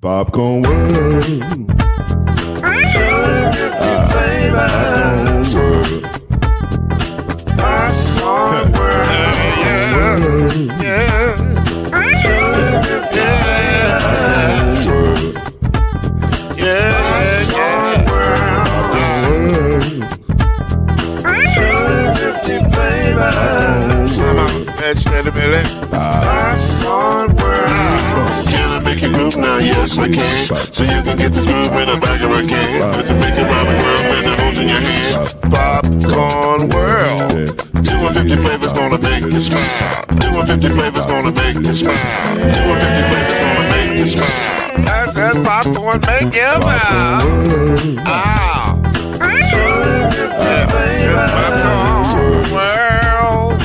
Popcorn World. Popcorn World. Yeah. Can I make you groove now? Yes, I can. So you can get this groove in a bag of a can. But you make it round the world when it holds in your hand. Popcorn World. 250 flavors gonna make you smile. 250 flavors gonna make you smile. 250 flavors gonna make you smile. I said popcorn make you smile. Ah. Popcorn World.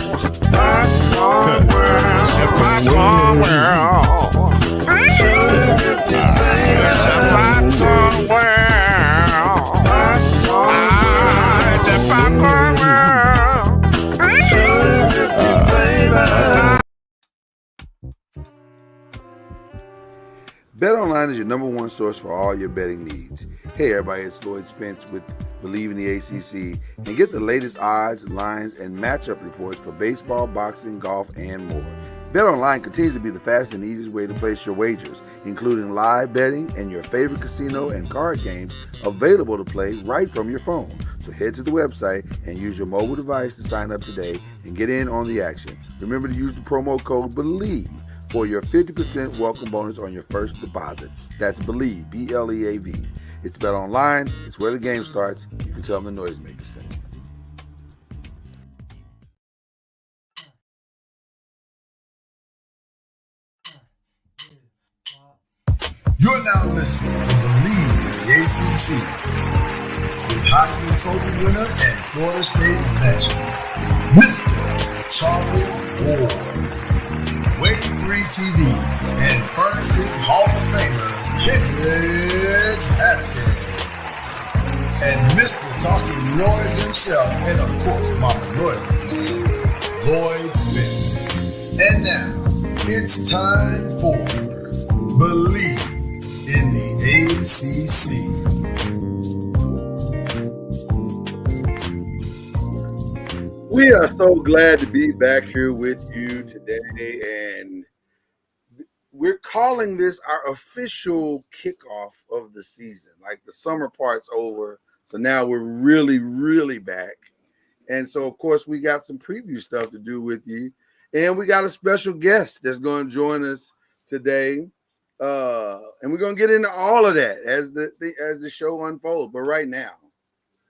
Popcorn World. Popcorn World. It's a popcorn world. The popcorn world. BetOnline is your number one source for all your betting needs. Hey everybody, it's Lloyd Spence with BLEAV in the ACC, and get the latest odds, lines, and matchup reports for baseball, boxing, golf, and more. BetOnline continues to be the fastest and easiest way to place your wagers, including live betting and your favorite casino and card games available to play right from your phone. So head to the website and use your mobile device to sign up today and get in on the action. Remember to use the promo code BLEAV for your 50% welcome bonus on your first deposit. That's BLEAV, B-L-E-A-V. It's BetOnline. It's where the game starts. You can tell them the noisemaker sent you. You're now listening to BLEAV in the ACC with Heisman Trophy winner and Florida State legend, Mr. Charlie Ward, Wave 3 TV, and Fern Creek Hall of Famer, Kendrick Haskins, and Mr. Talking Noise himself, and of course, Mama Noise's man, Lloyd Spence. And now, it's time for BLEAV in the ACC. We are so glad to be back here with you today, and we're calling this our official kickoff of the season. Like the summer part's over, so now we're really back. And so, of course, we got some preview stuff to do with you, and we got a special guest that's going to join us today. And we're going to get into all of that as the show unfolds. But right now,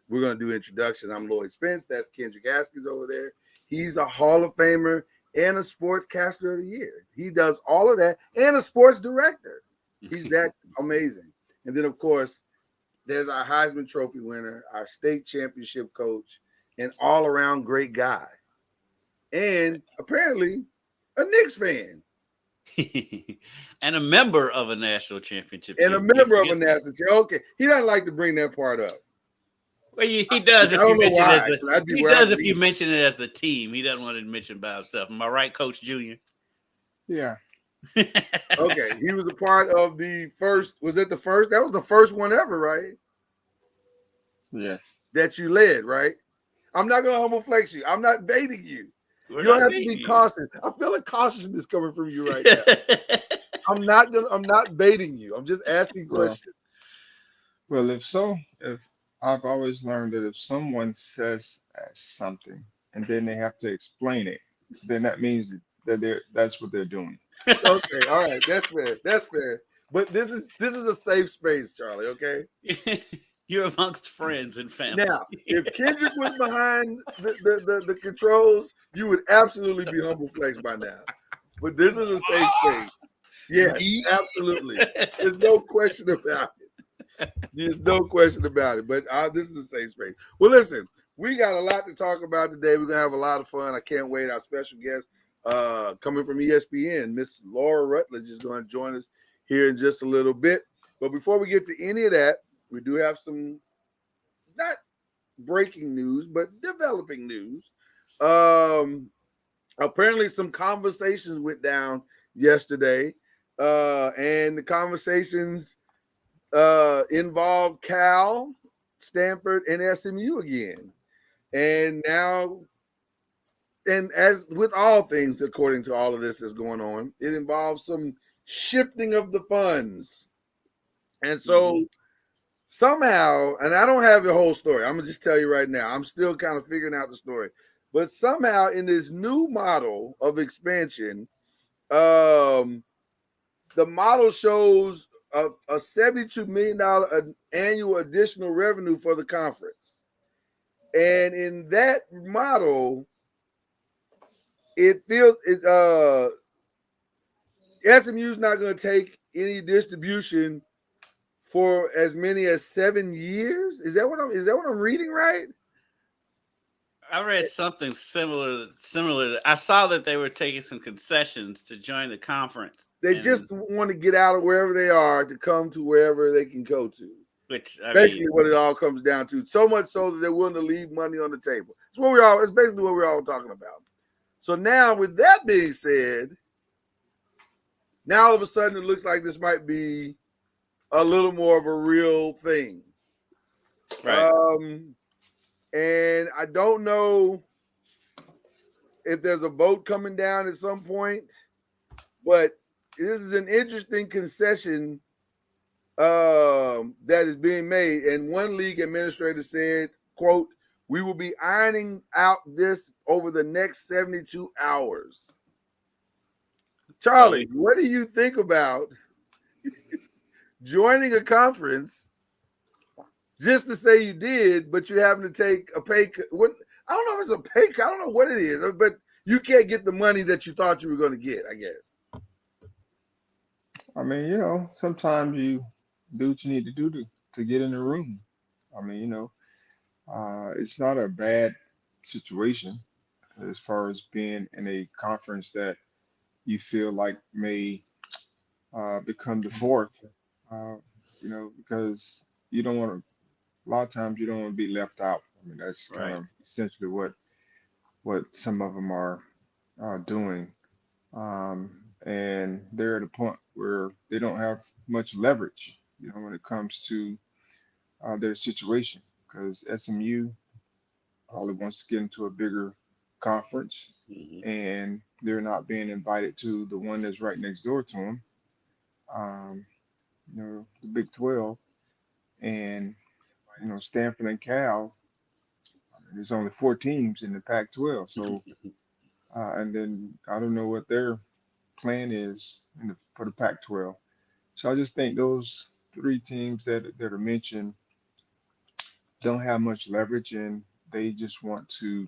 we're going to do introductions. I'm Lloyd Spence. That's Kendrick Haskins over there. He's a Hall of Famer and a Sportscaster of the Year. He does all of that, and a sports director. He's that amazing. And then, of course, there's our Heisman Trophy winner, our state championship coach, an all-around great guy, and apparently a Knicks fan. And a member of a national championship And team. a member of a national team. Okay. He doesn't like to bring that part up. Well, he does if you mention it mention it as the team. He doesn't want to mention by himself. Am I right, Coach Junior? Yeah. Okay. He was a part of the first. Was it the first? That was the first one ever, right? Yes. That you led, right? I'm not going to humble flex you. I'm not baiting you. You don't have to be cautious. I feel like cautiousness coming from you right now. I'm not baiting you. I'm just asking questions. Well, if I've always learned that if someone says something and then they have to explain it, then that means that that's what they're doing. Okay, all right, that's fair. That's fair. But this is a safe space, Charlie. Okay. You're amongst friends and family. Now, if Kendrick was behind the controls, you would absolutely be humble flex by now. But this is a safe space. Yes, absolutely. There's no question about it. There's no question about it. But this is a safe space. Well, listen, we got a lot to talk about today. We're going to have a lot of fun. I can't wait. Our special guest coming from ESPN, Miss Laura Rutledge, is going to join us here in just a little bit. But before we get to any of that, we do have some not breaking news, but developing news. Apparently some conversations went down yesterday And the conversations involved Cal, Stanford, and SMU again. And now, and as with all things, according to all of this that's going on, it involves some shifting of the funds. And so somehow, and I don't have the whole story. I'm gonna just tell you right now. I'm still kind of figuring out the story. But somehow in this new model of expansion, the model shows a $72 million annual additional revenue for the conference. And in that model, it feels SMU's not going to take any distribution for as many as 7 years. Is that what I'm reading right? I read something similar. I saw that they were taking some concessions to join the conference. They just want to get out of wherever they are to come to wherever they can go to. Which basically what it all comes down to. So much so that they're willing to leave money on the table. It's basically what we're all talking about. So now, with that being said, now all of a sudden it looks like this might be a little more of a real thing. Right. And I don't know if there's a vote coming down at some point, but this is an interesting concession that is being made. And one league administrator said, quote, "We will be ironing out this over the next 72 hours. Charlie, what do you think about joining a conference just to say you did, but you're having to take a pay cut? I don't know if it's a pay cut. I don't know what it is, but you can't get the money that you thought you were going to get, I guess. I mean, sometimes you do what you need to do to get in the room. I mean, it's not a bad situation as far as being in a conference that you feel like may become the fourth, because you don't want to, a lot of times you don't want to be left out. I mean, that's kind of essentially what some of them are doing. And they're at a point where they don't have much leverage, when it comes to their situation, because SMU probably wants to get into a bigger conference, and they're not being invited to the one that's right next door to them, the Big 12, and Stanford and Cal. There's only 4 teams in the Pac-12, so and then I don't know what their plan is for the Pac-12. So I just think those 3 teams that are mentioned don't have much leverage, and they just want to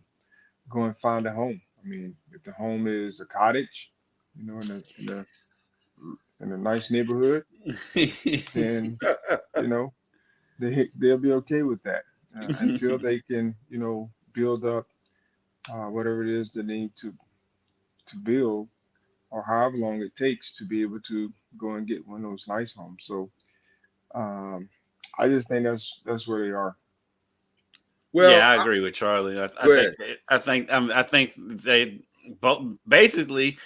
go and find a home. I mean, if the home is a cottage, in a nice neighborhood, then they'll be okay with that until they can build up whatever it is they need to build, or however long it takes to be able to go and get one of those nice homes. So I just think that's where they are. Well, yeah, I agree with Charlie. I think they basically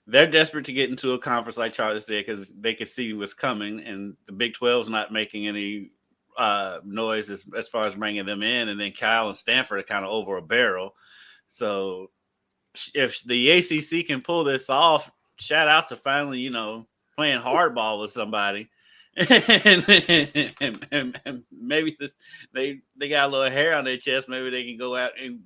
they're desperate to get into a conference like Charlie said, because they can see what's coming, and the Big 12's not making any noise as far as bringing them in, and then Cal and Stanford are kind of over a barrel. So if the ACC can pull this off, shout out to finally playing hardball with somebody. and maybe they got a little hair on their chest. Maybe they can go out and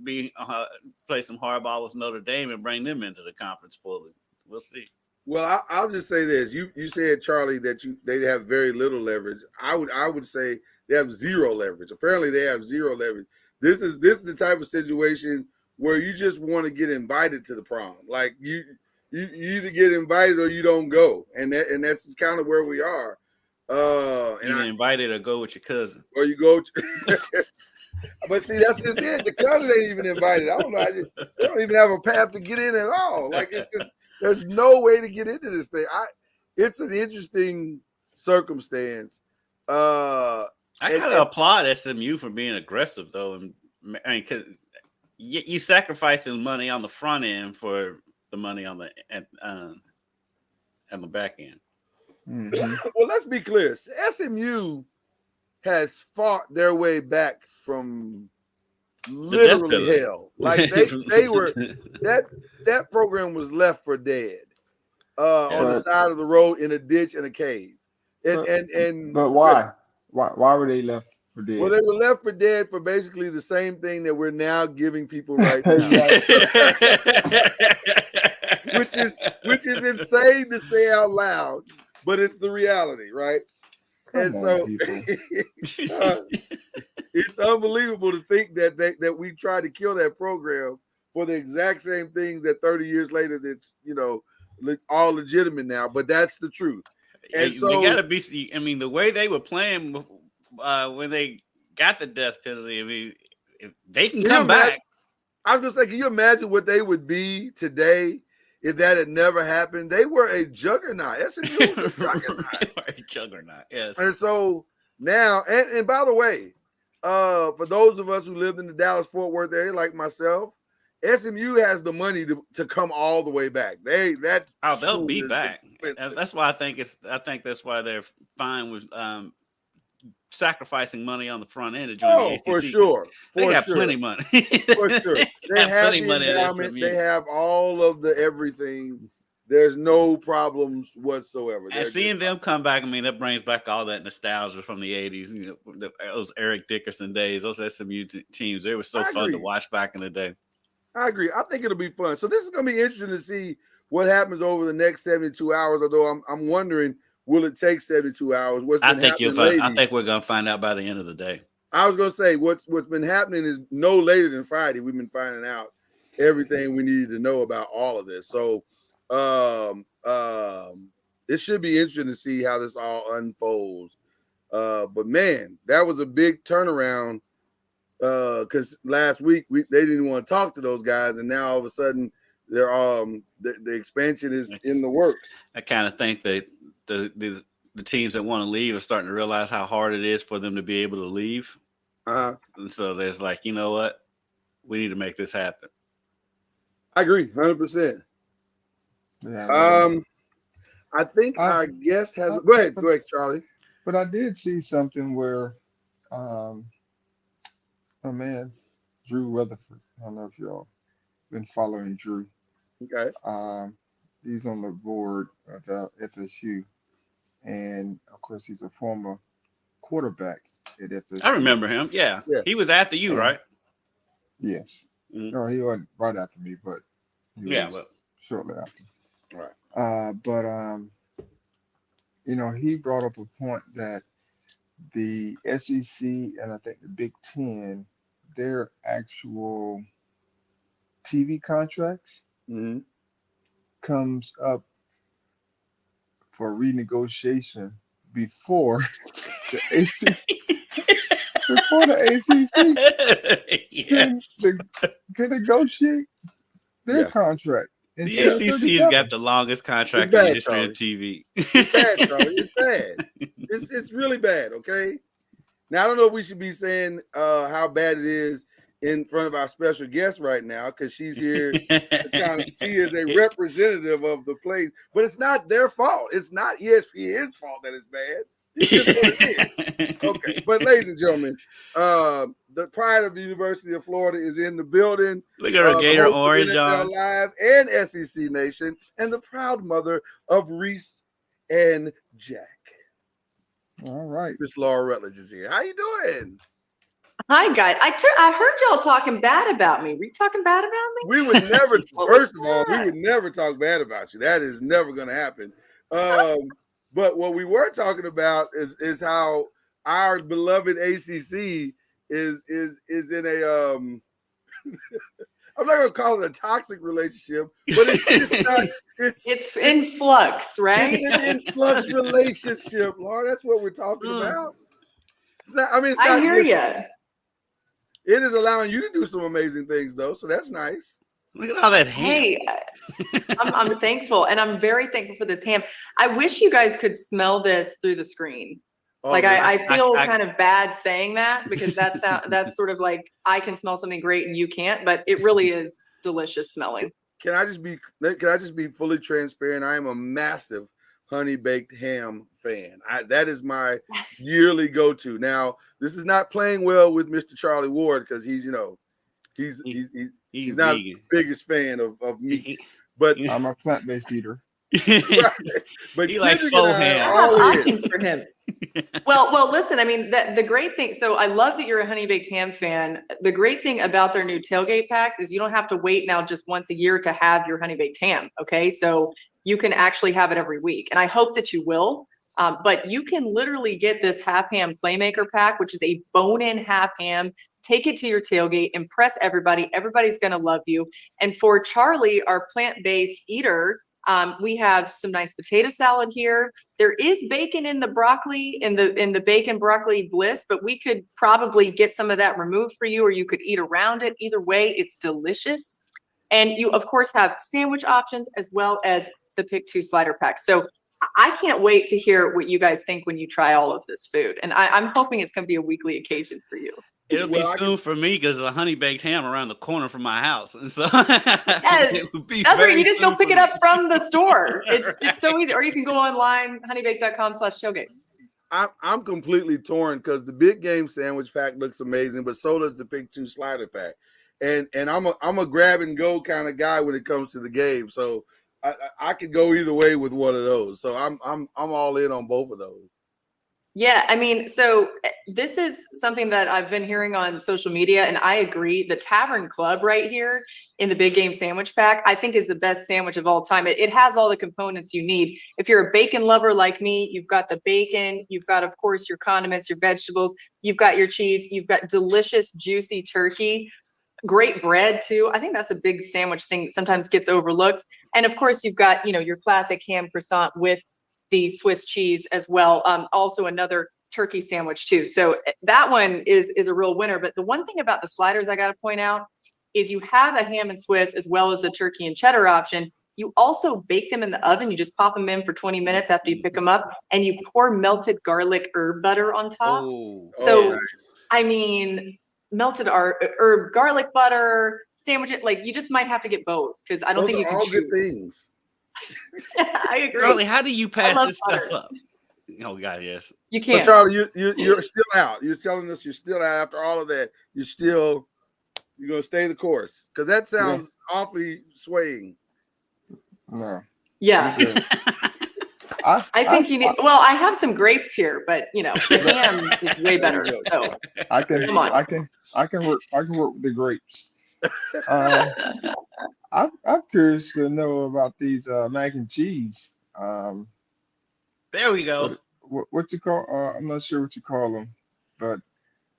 play some hardball with Notre Dame and bring them into the conference fully. We'll see. Well, I'll just say this: you said, Charlie, that they have very little leverage. I would say they have zero leverage. Apparently, they have zero leverage. This is the type of situation where you just want to get invited to the prom. Like you either get invited or you don't go, and that's kind of where we are. And you invited or go with your cousin, or you go. But see, that's just it. The cousin ain't even invited. I don't know. They don't even have a path to get in at all. Like it's just there's no way to get into this thing. It's an interesting circumstance. I kind of applaud SMU for being aggressive, though, and I mean, because you sacrificing money on the front end for the money on the back end. Mm-hmm. Well, let's be clear. SMU has fought their way back from literally hell. Like they were that program was left for dead on the side of the road in a ditch in a cave. But why? Why were they left for dead? Well, they were left for dead for basically the same thing that we're now giving people right now. which is insane to say out loud, but it's the reality, right? Come on, it's unbelievable to think that we tried to kill that program for the exact same thing that 30 years later that's all legitimate now, but that's the truth. And so they gotta be. I mean, the way they were playing when they got the death penalty. I mean, if they can come back. I was gonna say, can you imagine what they would be today if that had never happened? They were a juggernaut. SMU was a juggernaut. They were a juggernaut, yes. And so now, and by the way, for those of us who lived in the Dallas-Fort Worth area, like myself, SMU has the money to come all the way back. They'll be back. Expensive. That's why I think that's why they're fine with sacrificing money on the front end to join the ACC. For sure. They got plenty of money. For sure. They have plenty money. They have all of the everything. There's no problems whatsoever. And seeing them come back, I mean, that brings back all that nostalgia from the 80s. Those Eric Dickerson days, those SMU teams, they were so fun to watch back in the day. I agree. I think it'll be fun. So this is going to be interesting to see what happens over the next 72 hours, although I'm wondering, will it take 72 hours? I think we're going to find out by the end of the day. I was going to say what's been happening is no later than Friday. We've been finding out everything we needed to know about all of this. So it should be interesting to see how this all unfolds. But man, that was a big turnaround because last week they didn't want to talk to those guys, and now all of a sudden they're the expansion is in the works. I kind of think that the teams that want to leave are starting to realize how hard it is for them to be able to leave. And so there's like, you know what? We need to make this happen. I agree, 100%. Yeah, I think our guest has. Go ahead, Charlie. But I did see something where, Drew Weatherford. I don't know if y'all been following Drew. Okay. He's on the board of FSU, and of course he's a former quarterback at FSU. I remember him. Yeah. He was after you, right? Yes. Mm-hmm. No, he wasn't right after me, but he was shortly after. Right. He brought up a point that the SEC and I think the Big Ten, their actual TV contracts comes up for renegotiation before the ACC. Before the ACC can negotiate their contract. The ACC has got the longest contract in the history of TV. It's bad, Charlie. It's bad. It's really bad, okay? Now, I don't know if we should be saying how bad it is in front of our special guest right now because she's here. She is a representative of the place, but it's not their fault. It's not ESPN's fault that it's bad. It's just what it is. Okay, but ladies and gentlemen, the pride of the University of Florida is in the building. Look at her gator orange on. Live and SEC Nation, and the proud mother of Reese and Jack. All right, Miss Laura Rutledge is here. How you doing? Hi, guys. I heard y'all talking bad about me. Were you talking bad about me? We would never. First of all, we would never talk bad about you. That is never going to happen. But what we were talking about is how our beloved ACC is in a I'm not gonna call it a toxic relationship, but it's not. It's in flux, right? It's an in flux relationship, Laura. That's what we're talking about. It's not. I mean, it's not. I hear you. It is allowing you to do some amazing things, though. So that's nice. Look at all that ham. Hey, I'm thankful, and I'm very thankful for this ham. I wish you guys could smell this through the screen. Oh, like I feel kind of bad saying that because that's sort of like I can smell something great and you can't, but it really is delicious smelling. Can I just be fully transparent? I am a massive honey baked ham fan. That is my yearly go-to. Now, this is not playing well with Mr. Charlie Ward because he's not the biggest fan of meat. But I'm a plant-based eater. But he likes faux ham. I have options for him. Well, listen, I mean, the great thing, so I love that you're a honey baked ham fan. The great thing about their new tailgate packs is you don't have to wait now just once a year to have your honey baked ham. Okay. So you can actually have it every week. And I hope that you will. But you can literally get this half ham playmaker pack, which is a bone-in half ham. Take it to your tailgate, impress everybody. Everybody's going to love you. And for Charlie, our plant-based eater, we have some nice potato salad here. There is bacon in the broccoli, in the bacon broccoli bliss, but we could probably get some of that removed for you, or you could eat around it. Either way, it's delicious. And you, of course, have sandwich options as well as the Pick 2 slider pack. So I can't wait to hear what you guys think when you try all of this food. And I'm hoping it's going to be a weekly occasion for you. It'll be soon for me because the honey baked ham around the corner from my house, and so it would be that's right. You just go pick it up from the store. It's so easy, or you can go online honeybake.com/tailgate. I'm completely torn because the big game sandwich pack looks amazing, but so does the Pick 2 slider pack. And I'm a grab and go kind of guy when it comes to the game, so I could go either way with one of those. So I'm all in on both of those. Yeah, I mean, so this is something that I've been hearing on social media, and I agree. The Tavern Club right here in the Big Game Sandwich Pack, I think is the best sandwich of all time. It has all the components you need. If you're a bacon lover like me, you've got the bacon, you've got, of course, your condiments, your vegetables, you've got your cheese, you've got delicious, juicy turkey, great bread too. I think that's a big sandwich thing that sometimes gets overlooked. And of course, you've got, your classic ham croissant with the Swiss cheese as well. Also another turkey sandwich too. So that one is a real winner. But the one thing about the sliders I got to point out is you have a ham and Swiss as well as a turkey and cheddar option. You also bake them in the oven. You just pop them in for 20 minutes after you pick them up, and you pour melted garlic herb butter on top. Nice. I mean, melted herb garlic butter sandwich it. Like, you just might have to get both because I don't think you can all good things. I agree. Charlie, how do you pass this stuff up? Oh God, yes. You can't. So Charlie, you're still out. You're telling us you're still out after all of that. You're gonna stay the course because that sounds awfully swaying. No. Yeah. I think you need. Well, I have some grapes here, but the ham is way better. So come on. I can work with the grapes. I'm curious to know about these mac and cheese. There we go. What you call? I'm not sure what you call them, but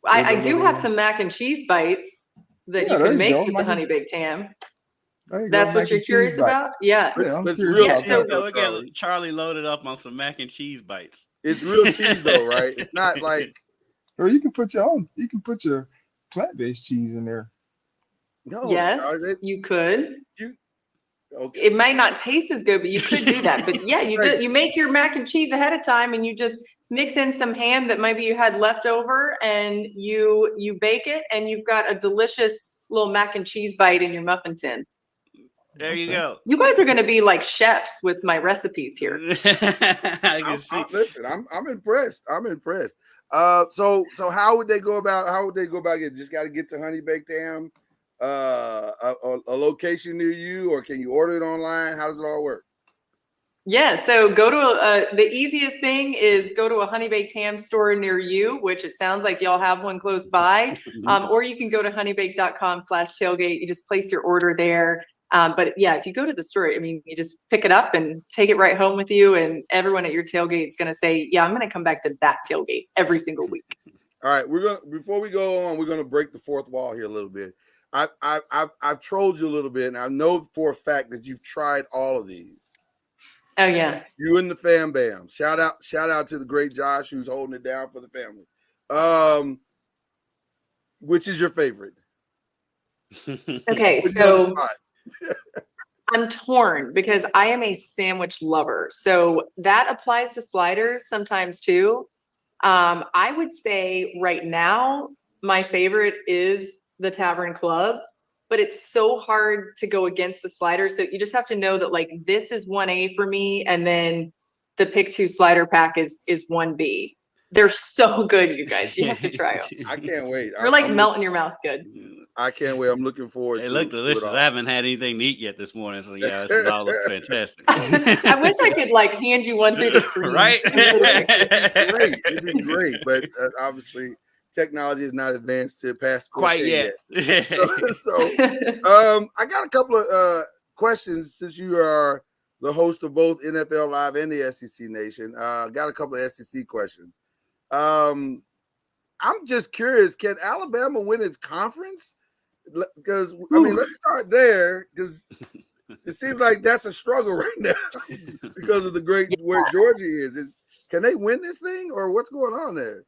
I do have some mac and cheese bites that you can make with the honey baked ham. That's what you're curious about? Yeah. I'm curious. Charlie loaded up on some mac and cheese bites. It's real cheese though, right? It's not like. Or you can put your own. You can put your plant-based cheese in there. No. Yes, you could. Okay. It might not taste as good, but you could do that. But yeah, you make your mac and cheese ahead of time, and you just mix in some ham that maybe you had left over, and you bake it, and you've got a delicious little mac and cheese bite in your muffin tin. There you go. You guys are going to be like chefs with my recipes here. I can see. Listen, I'm impressed. I'm impressed. So how would they go about it? Just got to get to honey baked ham, a location near you, or can you order it online? How does it all work? Yeah, so go to the easiest thing is go to a honey baked ham store near you, which it sounds like y'all have one close by, or you can go to honeybake.com/tailgate. You just place your order there. But yeah, if you go to the store, I mean, you just pick it up and take it right home with you, and everyone at your tailgate is going to say, "Yeah, I'm going to come back to that tailgate every single week." All right, before we go on, we're gonna break the fourth wall here a little bit. I've trolled you a little bit, and I know for a fact that you've tried all of these. Oh yeah, you and the fam bam. Shout out to the great Josh who's holding it down for the family. Which is your favorite? Okay, so I'm torn because I am a sandwich lover. So that applies to sliders sometimes too. I would say right now, my favorite is the Tavern Club, but it's so hard to go against the sliders. So you just have to know that like this is 1A for me. And then the pick 2 slider pack is 1B. They're so good, you guys. You have to try them. I can't wait. They're like melt in your mouth good. I can't wait. I'm looking forward They to look it. delicious. I haven't had anything to eat yet this morning, so yeah, this all looks fantastic. I wish I could like hand you one through the screen. Right? It'd be great, but obviously technology is not advanced to pass Quite yet. So, I got a couple of questions since you are the host of both NFL Live and the SEC Nation. Got a couple of SEC questions. I'm just curious, can Alabama win its conference? Because I mean, let's start there, because it seems like that's a struggle right now because of the great where Georgia is. Can they win this thing, or what's going on there?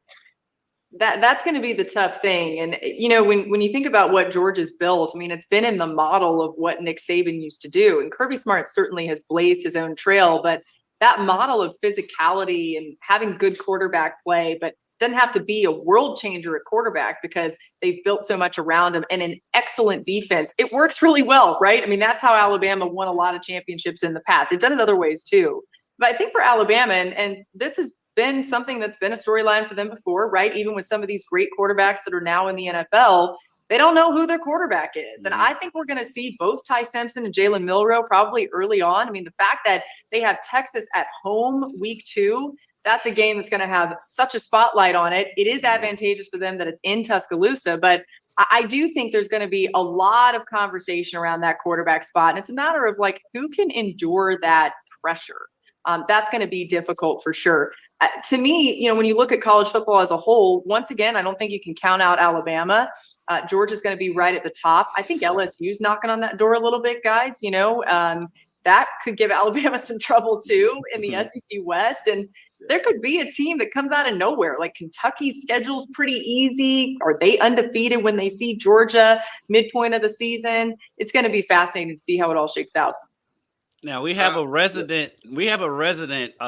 That's going to be the tough thing. And, you know, when you think about what Georgia's built, I mean, it's been in the model of what Nick Saban used to do. And Kirby Smart certainly has blazed his own trail, but that model of physicality and having good quarterback play, but doesn't have to be a world changer at quarterback because they've built so much around him, and an excellent defense. It works really well, right? I mean, that's how Alabama won a lot of championships in the past. They've done it other ways too. But I think for Alabama, and this has been something that's been a storyline for them before, right? Even with some of these great quarterbacks that are now in the NFL, they don't know who their quarterback is. And I think we're going to see both Ty Simpson and Jalen Milroe probably early on. I mean, the fact that they have Texas at home week 2, that's a game that's going to have such a spotlight on it. It is advantageous for them that it's in Tuscaloosa, but I do think there's going to be a lot of conversation around that quarterback spot. And it's a matter of like, who can endure that pressure? That's going to be difficult for sure. To me, you know, when you look at college football as a whole, once again, I don't think you can count out Alabama. Georgia's going to be right at the top. I think LSU's knocking on that door a little bit, guys. You know, that could give Alabama some trouble too in the SEC West. And there could be a team that comes out of nowhere. Like Kentucky's schedule's pretty easy. Are they undefeated when they see Georgia midpoint of the season? It's going to be fascinating to see how it all shakes out. Now we have a resident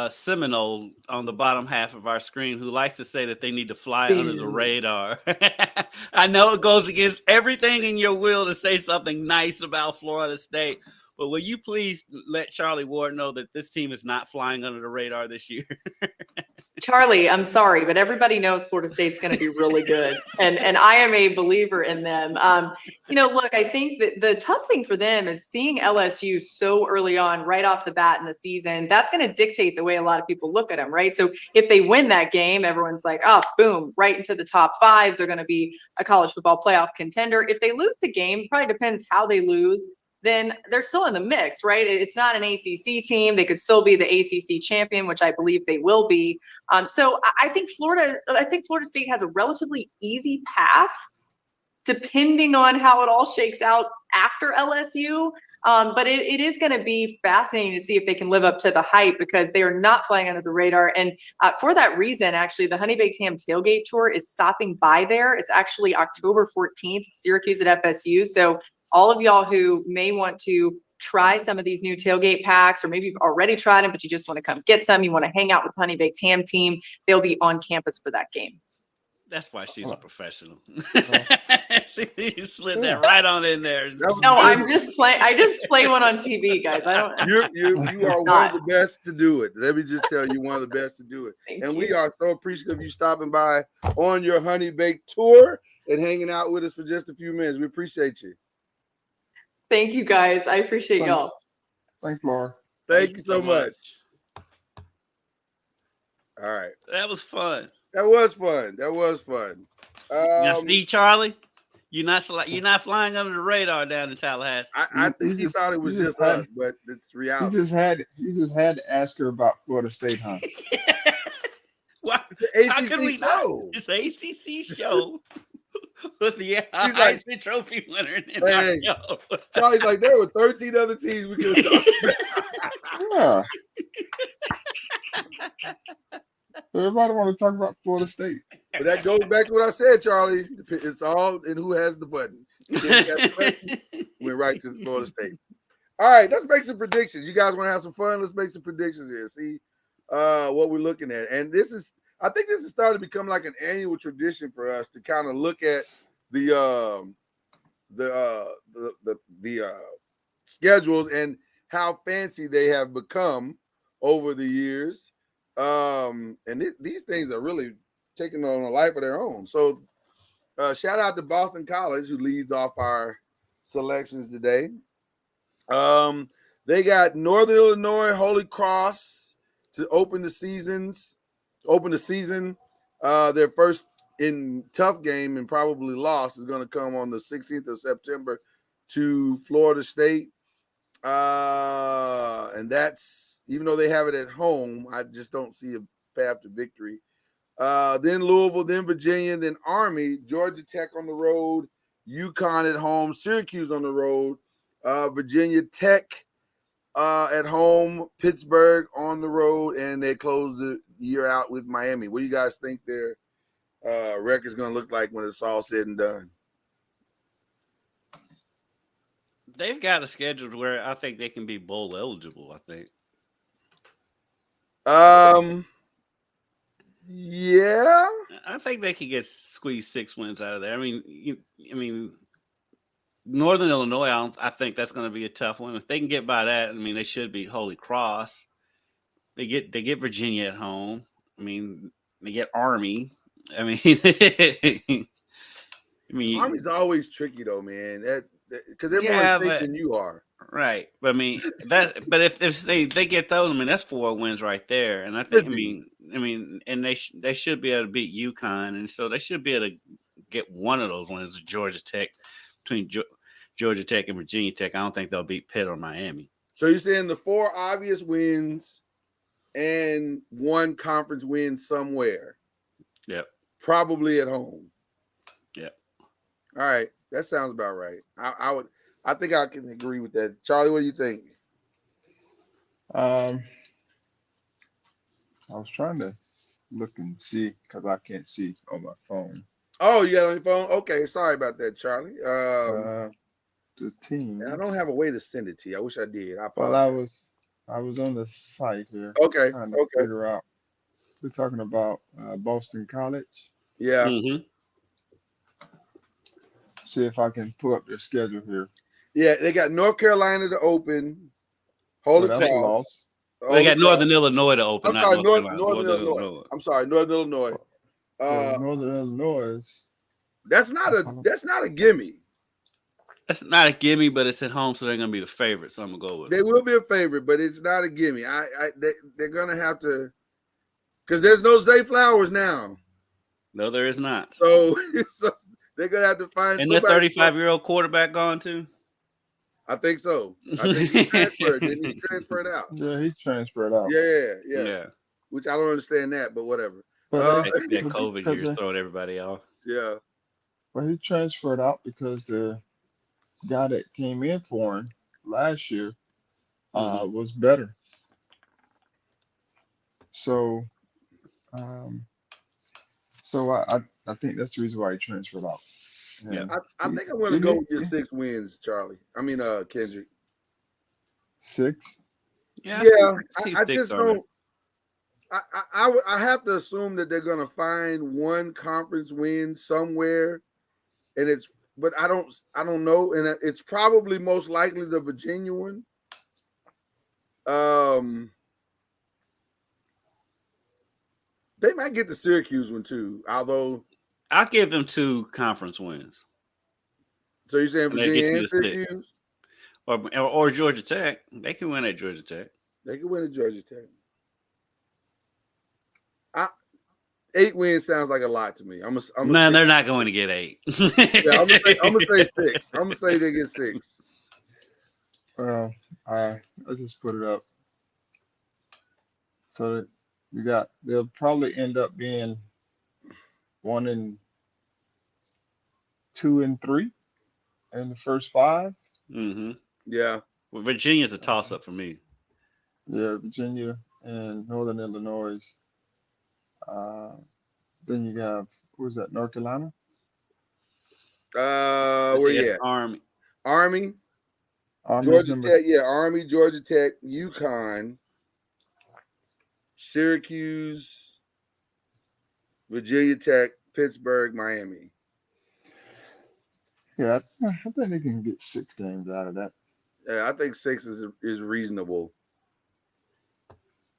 Seminole on the bottom half of our screen who likes to say that they need to fly under the radar. I know it goes against everything in your will to say something nice about Florida State, but will you please let Charlie Ward know that this team is not flying under the radar this year? Charlie, I'm sorry, but everybody knows Florida State's going to be really good. And I am a believer in them. You know, look, I think that the tough thing for them is seeing LSU so early on, right off the bat in the season. That's going to dictate the way a lot of people look at them, right? So if they win that game, everyone's like, oh, boom, right into the top 5. They're going to be a college football playoff contender. If they lose the game, it probably depends how they lose. Then they're still in the mix, right? It's not an ACC team. They could still be the ACC champion, which I believe they will be. So I think Florida State has a relatively easy path, depending on how it all shakes out after LSU. But it is going to be fascinating to see if they can live up to the hype, because they are not flying under the radar. And for that reason, actually, the Honey Baked Ham Tailgate Tour is stopping by there. It's actually October 14th, Syracuse at FSU. So all of y'all who may want to try some of these new tailgate packs, or maybe you've already tried them, but you just want to come get some, you want to hang out with the Honey Baked Ham team, they'll be on campus for that game. That's why she's a professional. She slid that right on in there. No, I'm just playing. I just play one on TV, guys. I don't. You are one of the best to do it. Let me just tell you, one of the best to do it. And we are so appreciative of you stopping by on your Honey Baked tour and hanging out with us for just a few minutes. We appreciate you. Thank you, guys. I appreciate y'all. Thanks, Laura. Thank you so much. All right. That was fun. That was fun. Now, see, Charlie, you're not flying under the radar down in Tallahassee. I think he thought it was just us, but it's reality. You just had to ask her about Florida State, huh? What? It's the ACC show. It's an ACC show. With the Heisman Trophy winner in our show. Charlie's like, there were 13 other teams we could have talked about. Yeah. Everybody want to talk about Florida State. But that goes back to what I said, Charlie. It's all in who has the button. Went right to Florida State. All right, let's make some predictions. You guys want to have some fun? Let's make some predictions here. See what we're looking at. And I think this is starting to become like an annual tradition for us to kind of look at the schedules and how fancy they have become over the years. These things are really taking on a life of their own. So, shout out to Boston College, who leads off our selections today. They got Northern Illinois Holy Cross to open the season. Their first in tough game and probably loss is going to come on the 16th of September to Florida State. And that's, even though they have it at home, I just don't see a path to victory. Then Louisville, then Virginia, then Army, Georgia Tech on the road, UConn at home, Syracuse on the road, Virginia Tech at home, Pittsburgh on the road, and they close the year out with Miami. What do you guys think their record's going to look like when it's all said and done? They've got a schedule where I think they can be bowl eligible, I think. Yeah. I think they could get squeezed 6 wins out of there. I mean, Northern Illinois, I think that's going to be a tough one. If they can get by that, I mean, they should beat Holy Cross. They get Virginia at home. I mean, they get Army. I mean, Army's always tricky though, man. Because they're more in shape than you are. Right. But I mean but if they get those, I mean, that's 4 wins right there. And I think and they should be able to beat UConn, and so they should be able to get one of those wins with Georgia Tech, between Georgia Tech and Virginia Tech. I don't think they'll beat Pitt or Miami. So you're saying the 4 obvious wins and 1 conference win somewhere. Yep. Probably at home. Yep. All right. That sounds about right. I think I can agree with that. Charlie, what do you think? I was trying to look and see because I can't see on my phone. Oh, you got it on your phone? Okay, sorry about that, Charlie. The team. I don't have a way to send it to you. I wish I did. I apologize. Well, I was on the site here. Okay. Trying to figure out. We're talking about Boston College. Yeah. Mm-hmm. See if I can pull up their schedule here. Yeah, they got North Carolina to open. Holy Cross. They got Northern Illinois to open. I'm sorry, Northern Illinois. I'm sorry, Northern Illinois. Northern Illinois. That's not a gimme. That's not a gimme, but it's at home, so they're going to be the favorite. So I'm going to go with They will be a favorite, but it's not a gimme. They're going to have to, because there's no Zay Flowers now. No, there is not. So they're going to have to find. And their 35-year-old quarterback gone too? I think so. I think he transferred. Didn't he transfer it out? Yeah, he transferred out. Yeah. Which I don't understand that, but whatever. That COVID year's throwing everybody off. Yeah. Well, he transferred out because the guy that came in for him last year was better. So, I think that's the reason why he transferred out. Yeah, I think I'm going to go with your 6 wins, Charlie. I mean, Kendrick. 6? Yeah. I just don't. I have to assume that they're going to find 1 conference win somewhere, but I don't know, and it's probably most likely the Virginia one. They might get the Syracuse one too, although I'll give them 2 conference wins. So you're saying Virginia and Syracuse? Or Georgia Tech. They can win at Georgia Tech. They can win at Georgia Tech. 8 wins sounds like a lot to me. Man, they're not going to get 8. Yeah, I'm gonna say 6. I'm gonna say they get 6. Well, I just put it up. So they'll probably end up being 1 and 2 and 3 in the first 5. Mm-hmm. Yeah. Well, Virginia's a toss-up for me. Yeah, Virginia and Northern Illinois. Then you have, what was that, North Carolina? Where you at? Army. Georgia Tech, Army, Georgia Tech, UConn, Syracuse, Virginia Tech, Pittsburgh, Miami. Yeah, I think they can get 6 games out of that. Yeah, I think 6 is reasonable.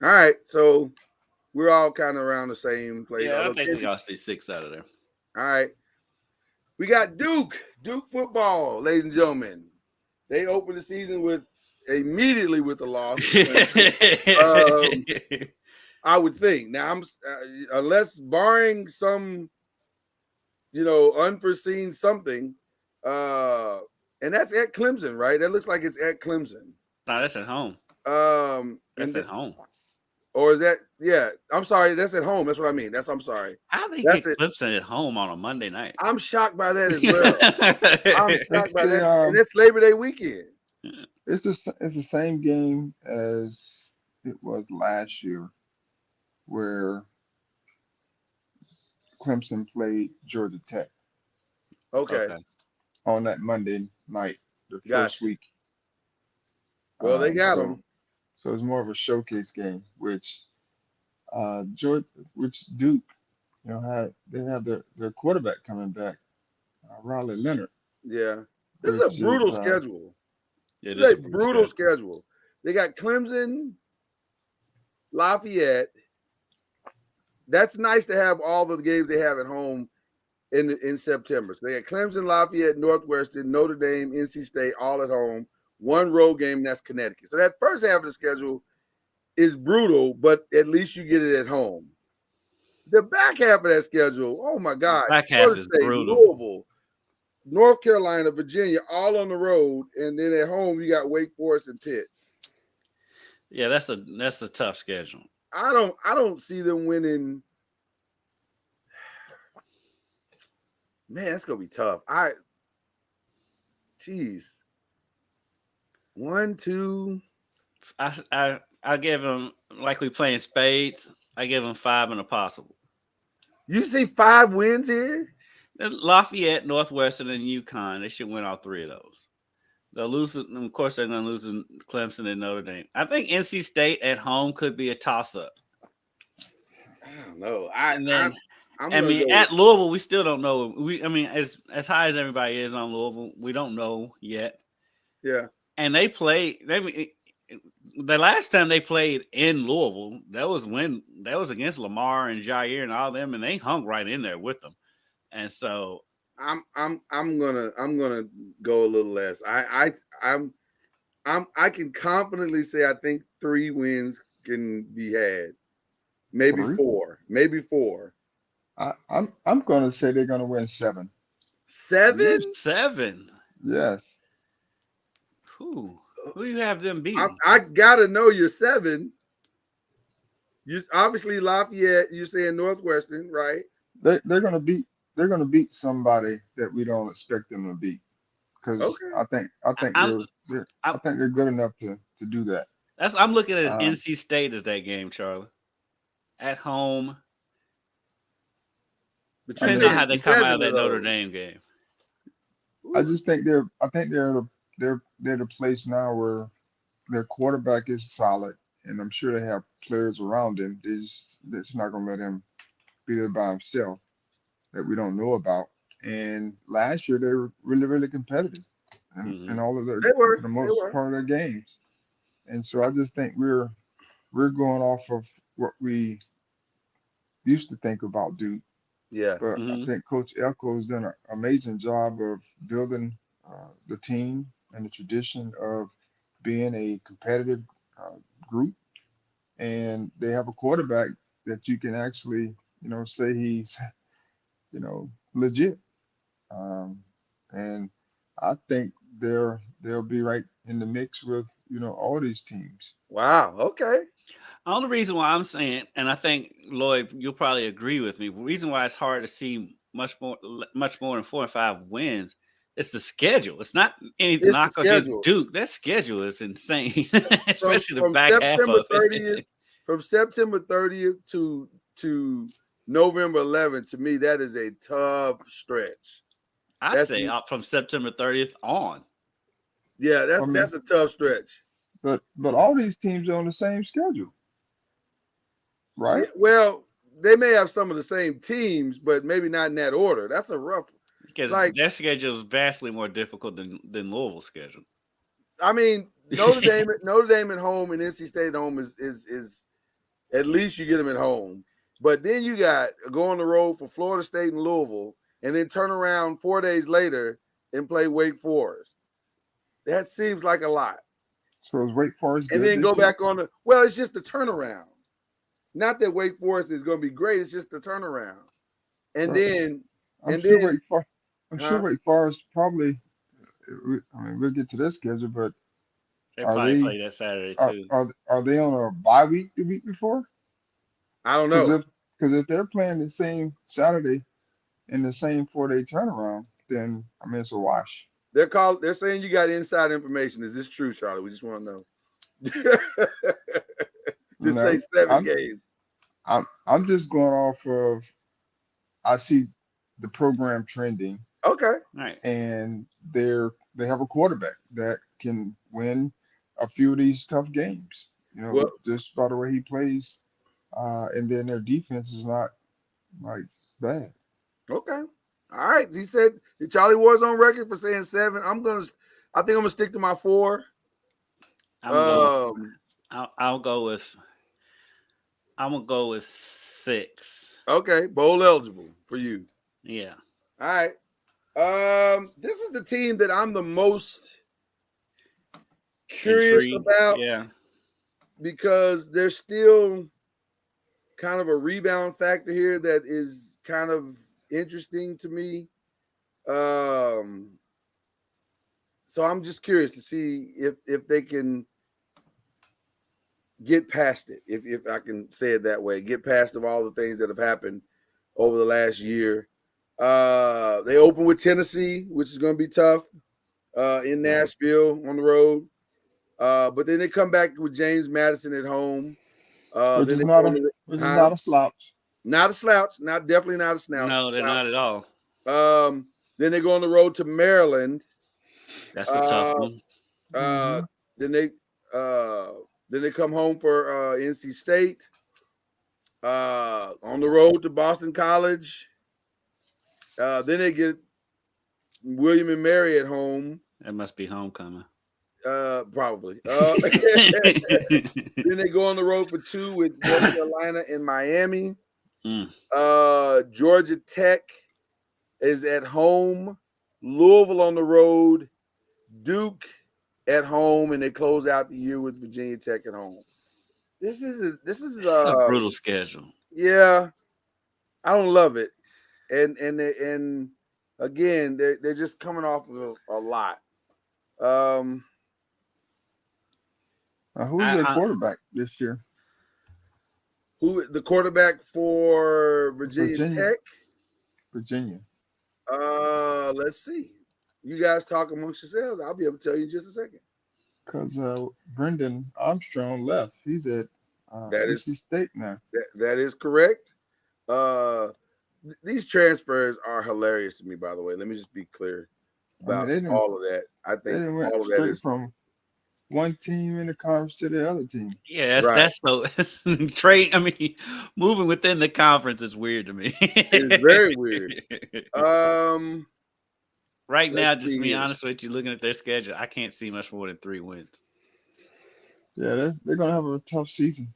All right, so we're all kind of around the same place. Yeah, I think we got to see 6 out of there. All right. We got Duke football, ladies and gentlemen. They opened the season immediately with a loss. I would think. Now, unless barring some, unforeseen something, and that's at Clemson, right? That looks like it's at Clemson. No, that's at home. That's at home. Or is that? Yeah, I'm sorry. That's at home. That's what I mean. I'm sorry. How they get Clemson at home on a Monday night? I'm shocked by that as well. I'm shocked by that. And it's Labor Day weekend. It's the same game as it was last year, where Clemson played Georgia Tech. Okay. On that Monday night, the first week. Well, they got them. So it's more of a showcase game, which Duke, they have their quarterback coming back, Riley Leonard. Yeah, this is a brutal schedule. It is a brutal schedule. They got Clemson, Lafayette. That's nice to have all the games they have at home in September. So they got Clemson, Lafayette, Northwestern, Notre Dame, NC State, all at home. One road game, that's Connecticut. So that first half of the schedule is brutal, but at least you get it at home. The back half of that schedule, oh my God. Back half is brutal. Louisville, North Carolina, Virginia, all on the road. And then at home, you got Wake Forest and Pitt. Yeah, that's a tough schedule. I don't see them winning. Man, that's gonna be tough. Geez. 1, 2. I give them, like we playing spades. I give them 5 and a possible. You see 5 wins here? Lafayette, Northwestern, and UConn. They should win all 3 of those. They'll lose. Of course, they're going to lose in Clemson and Notre Dame. I think NC State at home could be a toss-up. I don't know. At Louisville, we still don't know. As high as everybody is on Louisville, we don't know yet. Yeah. And they played. The last time they played in Louisville, that was against Lamar and Jair and all them, and they hung right in there with them. And so I'm gonna go a little less. I can confidently say I think 3 wins can be had. Maybe 4. Maybe 4. I'm gonna say they're gonna win 7. 7? 7. Yes. Who you have them beat? I gotta know you're 7. You obviously Lafayette. You're saying Northwestern, right? They're gonna beat somebody that we don't expect them to beat, because I think they're good enough to do that. I'm looking at NC State as that game, Charlie. At home. Depends on how they come out of that Notre Dame game. I just think they're the place now where their quarterback is solid, and I'm sure they have players around him. They're just not gonna let him be there by himself that we don't know about. And last year they were really, really competitive in all of the most part of their games. And so I just think we're going off of what we used to think about Duke. Yeah. But I think Coach Elko has done an amazing job of building the team and the tradition of being a competitive group. And they have a quarterback that you can actually, say he's, legit. And I think they'll be right in the mix with, all these teams. Wow. Okay. The only reason why I'm saying, and I think Lloyd, you'll probably agree with me, the reason why it's hard to see much more than 4 and 5 wins, it's the schedule. It's not any knock against Duke. That schedule is insane, especially the back half of it. From September 30th to November 11th, to me, that is a tough stretch. I'd say from September 30th on. Yeah, that's a tough stretch. But all these teams are on the same schedule, right? Yeah, well, they may have some of the same teams, but maybe not in that order. That's a rough. Because their schedule is vastly more difficult than Louisville's schedule. I mean, Notre Dame at home and NC State at home is At least you get them at home. But then you got go on the road for Florida State and Louisville, and then turn around 4 days later and play Wake Forest. That seems like a lot. So is Wake Forest good? And then go back on the. Well, it's just the turnaround. Not that Wake Forest is going to be great. It's just the turnaround. And then, I'm sure Wake Forest probably. I mean, we'll get to their schedule, but they probably play that Saturday too. Are they on a bye week the week before? I don't know. Because if they're playing the same Saturday in the same 4-day turnaround, then I mean it's a wash. They're saying you got inside information. Is this true, Charlie? We just want to know. Just say 7 games. I'm just going off of I see the program trending. Okay. Right. And they have a quarterback that can win a few of these tough games. Just by the way he plays. And then their defense is not like bad. Okay. All right. He said Charlie Ward's on record for saying 7. I think I'm gonna stick to my 4. I'm gonna go with 6. Okay, bowl eligible for you. Yeah. All right. This is the team that I'm the most curious about. Yeah. Because there's still kind of a rebound factor here that is kind of interesting to me. So I'm just curious to see if they can get past it, if I can say it that way, get past of all the things that have happened over the last year. They open with Tennessee, which is going to be tough in Nashville on the road. But then they come back with James Madison at home. Which is not a slouch. Not a slouch. Definitely not a slouch. No, they're not at all. Then they go on the road to Maryland. That's a tough one. Then they come home for NC State. On the road to Boston College. Then they get William and Mary at home. That must be homecoming. Probably. Then they go on the road for 2 with North Carolina and Miami. Georgia Tech is at home. Louisville on the road. Duke at home, and they close out the year with Virginia Tech at home. This is a brutal schedule. Yeah, I don't love it, and again they're just coming off of a lot. Who's their quarterback this year? Who the quarterback for Virginia Tech? Virginia. Let's see. You guys talk amongst yourselves. I'll be able to tell you in just a second. Because Brendan Armstrong left. He's at NC State now. That is correct. These transfers are hilarious to me, by the way. Let me just be clear about all of that. I think all of that is from one team in the conference to the other team. Yeah, that's so trade. I mean, moving within the conference is weird to me. It's very weird. Right now, just to be honest with you, looking at their schedule, I can't see much more than 3 wins. Yeah, they're gonna have a tough season.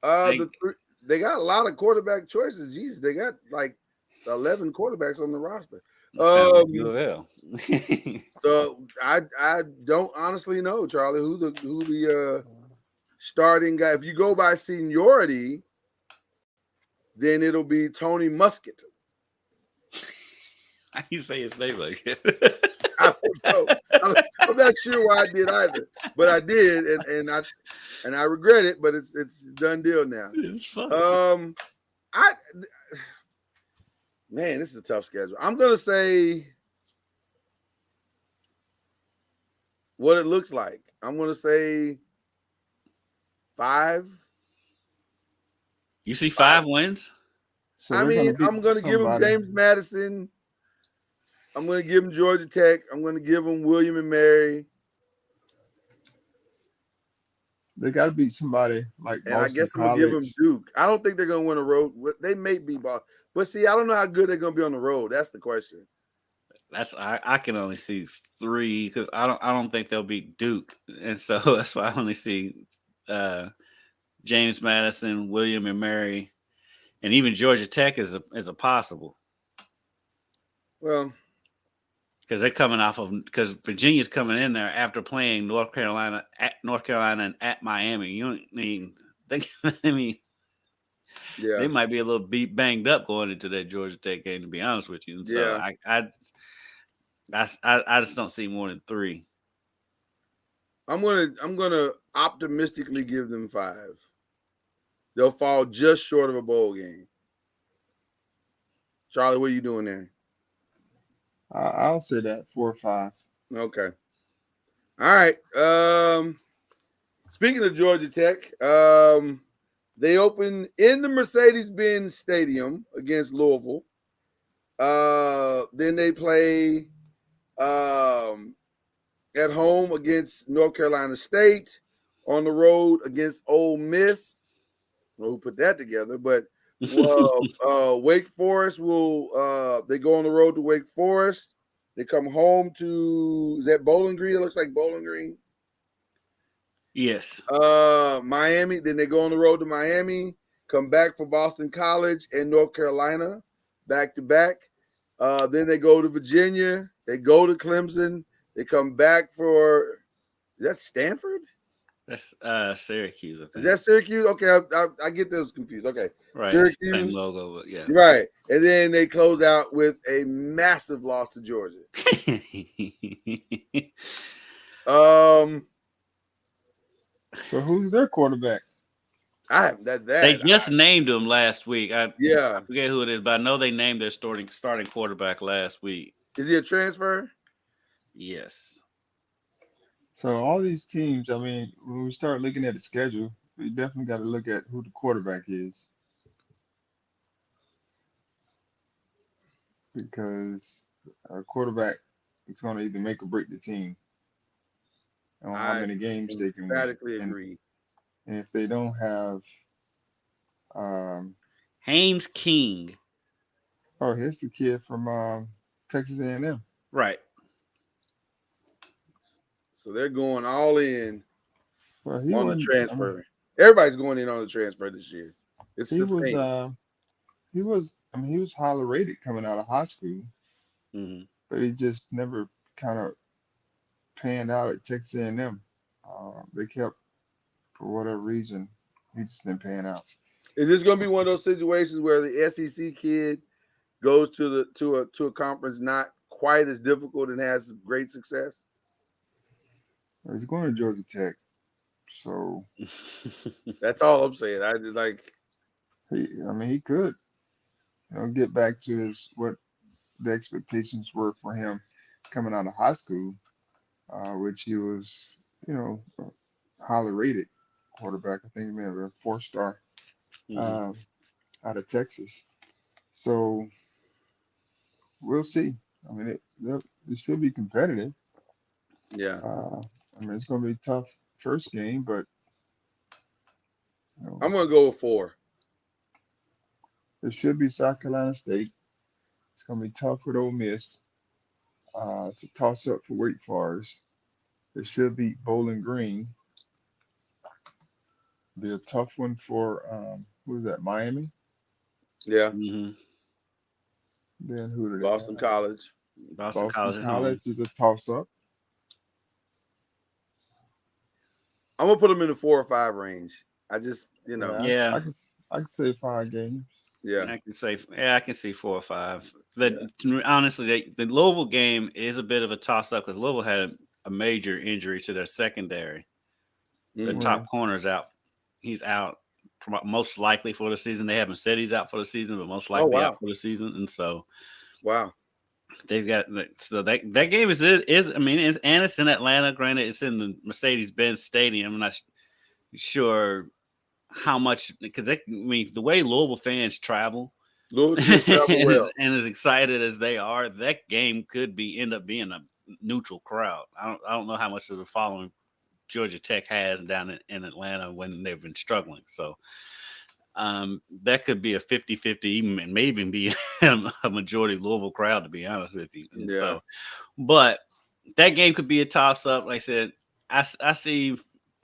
They got a lot of quarterback choices. Jesus, they got like 11 quarterbacks on the roster. So I don't honestly know, Charlie, who the starting guy. If you go by seniority, then it'll be Tony Muskett. How you say his name like that? I don't know. I'm not sure why I did either, but I did, and I regret it. But it's a done deal now. It's fun. Man, this is a tough schedule. I'm gonna say what it looks like. I'm gonna say 5. You see 5 wins? So I mean, I'm gonna give him James Madison. I'm going to give him Georgia Tech. I'm going to give him William and Mary. They got to beat somebody like Boston I guess College. I'm going to give them Duke. I don't think they're going to win a road. They may be Boston. But see, I don't know how good they're going to be on the road. That's the question. I can only see 3 because I don't think they'll beat Duke. And so that's why I only see James Madison, William and Mary, and even Georgia Tech is a possible. Well, because they're coming off of because Virginia's coming in there after playing North Carolina and at Miami. You don't mean yeah, they might be a little banged up going into that Georgia Tech game, to be honest with you. And so I just don't see more than 3. I'm gonna optimistically give them 5. They'll fall just short of a bowl game. Charlie, what are you doing there? I'll say that 4 or 5. Okay. All right. Speaking of Georgia Tech, they open in the Mercedes-Benz Stadium against Louisville. Then they play at home against North Carolina State, on the road against Ole Miss. I don't know who put that together, but Wake Forest will they go on the road to Wake Forest. They come home to, is that Bowling Green? It looks like Bowling Green. Yes. Miami. Then they go on the road to Miami, come back for Boston College and North Carolina, back to back. Then they go to Virginia. They go to Clemson. They come back for, is that Stanford? That's Syracuse, I think. Is that Syracuse? Okay, I get those confused. Okay, right. Syracuse same logo, but yeah, right. And then they close out with a massive loss to Georgia. So who's their quarterback? I have that. They just named him last week. I forget who it is, but I know they named their starting quarterback last week. Is he a transfer? Yes. So all these teams, I mean, when we start looking at the schedule, we definitely got to look at who the quarterback is. Because a quarterback is going to either make or break the team on how many games they can win. I emphatically agree. And if they don't have Haynes King. Oh, here's the kid from Texas A&M. Right. So they're going all in on the transfer. I mean, everybody's going in on the transfer this year. It's he was highly rated coming out of high school, but he just never kind of panned out at Texas A&M. They kept, for whatever reason, he just didn't pan out. Is this going to be one of those situations where the SEC kid goes to a conference not quite as difficult and has great success? He's going to Georgia Tech, so that's all I'm saying. I just like he could, get back to what the expectations were for him coming out of high school, which he was, highly rated quarterback. I think he may have a 4-star out of Texas. So we'll see. I mean, it should be competitive. Yeah. It's going to be a tough first game, but I'm going to go with 4. It should be South Carolina State. It's going to be tough with Ole Miss. It's a toss-up for Wake Forest. It should be Bowling Green. Be a tough one for who's that? Miami. Yeah. Then who did Boston College. Boston College is a toss-up. I'm gonna put them in the 4 or 5 range. I just, I can say 5 games. Yeah, I can see 4 or 5. Honestly, the Louisville game is a bit of a toss-up because Louisville had a major injury to their secondary. The top corner's out. He's out most likely for the season. They haven't said he's out for the season, but most likely out for the season. And so, they've got that game is it's in Atlanta. Granted, it's in the Mercedes-Benz Stadium. I'm not sure how much because the way Louisville fans travel, well. and as excited as they are, that game could end up being a neutral crowd. I don't know how much of the following Georgia Tech has down in Atlanta when they've been struggling. So that could be a 50-50, even maybe be a majority Louisville crowd, to be honest with you. And so, but that game could be a toss-up. Like I said, I see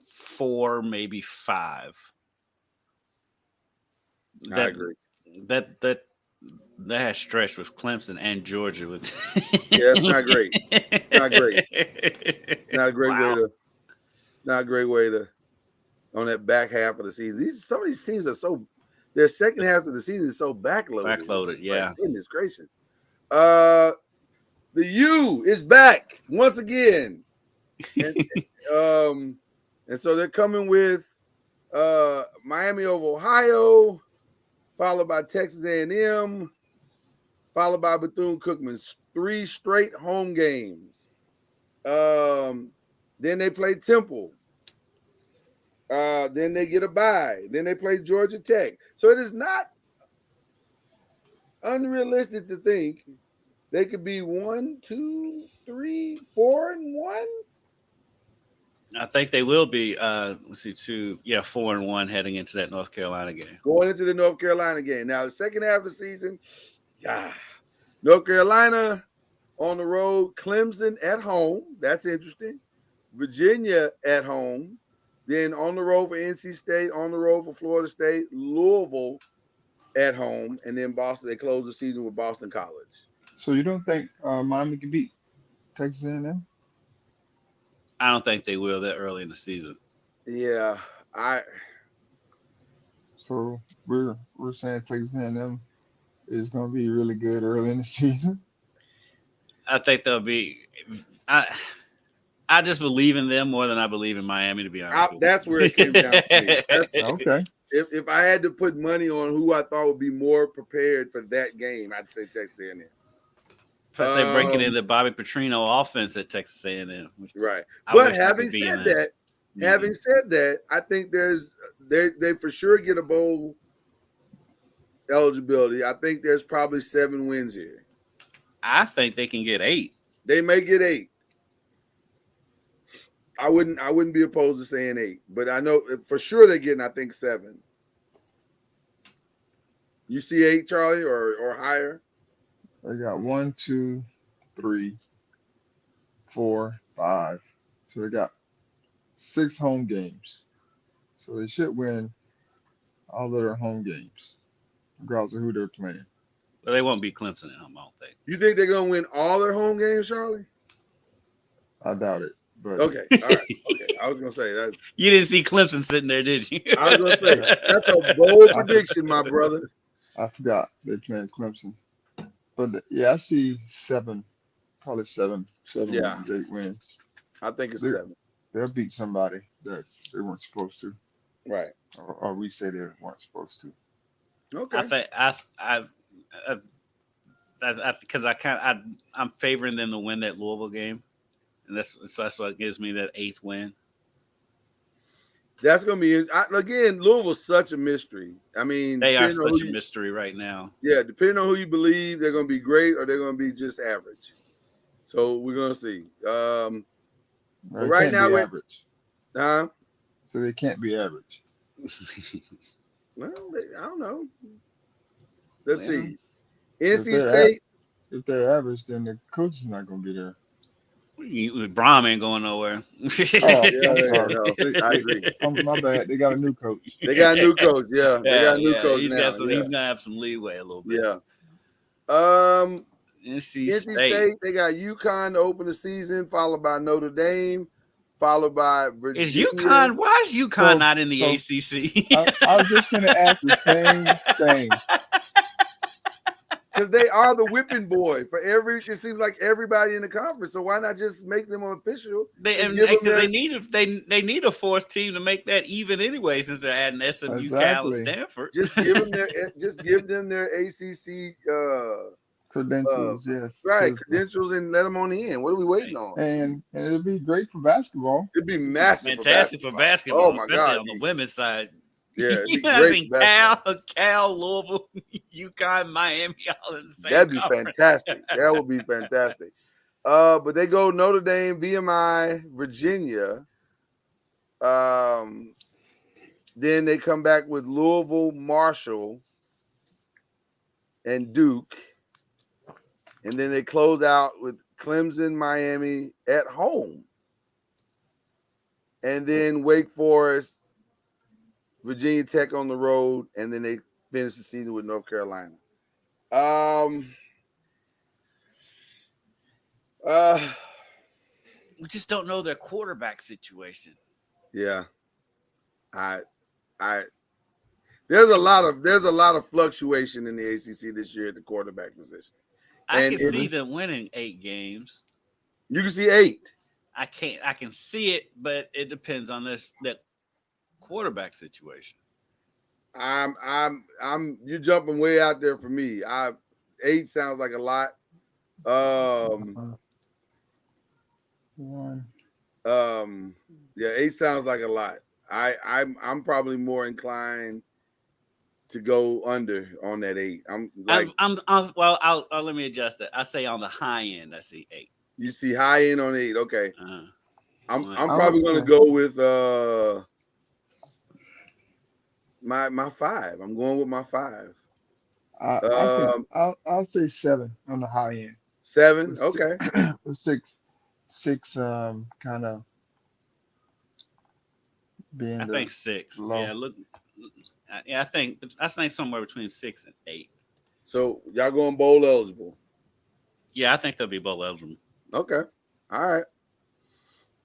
4, maybe 5. I agree. That stretch with Clemson and Georgia with yeah, it's not great. It's not great. It's not a great way to. It's not a great way to on that back half of the season. Some of these teams are so. Their second half of the season is so backloaded. Backloaded, yeah. Like, goodness gracious. The U is back once again, and so they're coming with Miami of Ohio, followed by Texas A&M, followed by Bethune-Cookman. 3 straight home games. Then they play Temple. Then they get a bye. Then they play Georgia Tech. So it is not unrealistic to think they could be 1, 2, 3, 4-1. I think they will be. Let's see, 4-1 heading into that North Carolina game. Going into the North Carolina game. Now the second half of the season, North Carolina on the road, Clemson at home. That's interesting. Virginia at home. Then on the road for NC State, on the road for Florida State, Louisville at home, and then Boston. They close the season with Boston College. So you don't think Miami can beat Texas A&M? I don't think they will that early in the season. Yeah, So we're saying Texas A&M is going to be really good early in the season. I think they'll be. I just believe in them more than I believe in Miami, to be honest. That's where it came down to me. Okay. If I had to put money on who I thought would be more prepared for that game, I'd say Texas A&M. Plus, they're breaking in the Bobby Petrino offense at Texas A&M. Right. But having said that, I think they for sure get a bowl eligibility. I think there's probably 7 wins here. I think they can get 8. They may get 8. I wouldn't be opposed to saying 8, but I know for sure they're getting, I think, 7. You see 8, Charlie, or higher? They got 1, 2, 3, 4, 5. So they got 6 home games. So they should win all of their home games, regardless of who they're playing. But they won't beat Clemson at home, I don't think. You think they're gonna win all their home games, Charlie? I doubt it. But okay, all right. Okay, I was gonna say that. You didn't see Clemson sitting there, did you? I was gonna say that's a bold prediction, my brother. I forgot they're playing Clemson. But I see 7, probably 7 Yeah. wins, 8 wins. I think it's 7. They'll beat somebody that they weren't supposed to. Right. Or we say they weren't supposed to. Okay. I think because I'm favoring them to win that Louisville game, and that's what gives me that 8th win. That's going to be again. Louisville's such a mystery. I mean, they are such a mystery right now. Yeah, depending on who you believe, they're going to be great or they're going to be just average. So we're going to see. Right now, average. Huh? So they can't be average. Well, I don't know. Let's see. NC State. If they're average, then the coach is not going to be there. Brom ain't going nowhere. I agree. My bad. They got a new coach. They got a new coach. Yeah, they got a new coach now. He's gonna have some leeway a little bit. Yeah. NC State. They got UConn to open the season, followed by Notre Dame, followed by Virginia. Is UConn? Why is UConn not in the ACC? I was just going to ask the same thing. Because they are the whipping boy for it seems like everybody in the conference. So why not just make them official? They need a 4th team to make that even anyway, since they're adding SMU, Cal, and Stanford. Just give them their ACC credentials, yes. Right, credentials, and let them on the end. What are we waiting on? And it'll be great for basketball. It'd be massive, fantastic for basketball. Oh my especially God, on the women's side. Yeah, you know, Cal, Louisville, UConn, Miami, all in the same. That'd be conference. fantastic. That would be fantastic. But they go Notre Dame, VMI, Virginia. Then they come back with Louisville, Marshall, and Duke. And then they close out with Clemson, Miami at home. And then Wake Forest, Virginia Tech on the road, and then they finish the season with North Carolina. We just don't know their quarterback situation. Yeah. There's a lot of fluctuation in the ACC this year at the quarterback position. I can see them winning 8 games. You can see 8. I can see it, but it depends on that quarterback situation. You're jumping way out there for me. 8 sounds like a lot. Yeah, 8 sounds like a lot. I'm probably more inclined to go under on that 8. I'll let me adjust that. I say on the high end, I see 8. You see high end on 8. Okay. I'm probably going to go with my 5. I'm going with my 5. I'll say 7 on the high end. 7, okay. 6 kind of being. I think 6. Low. Yeah, look. Yeah, I think somewhere between 6 and 8. So y'all going bowl eligible? Yeah, I think they'll be bowl eligible. Okay. All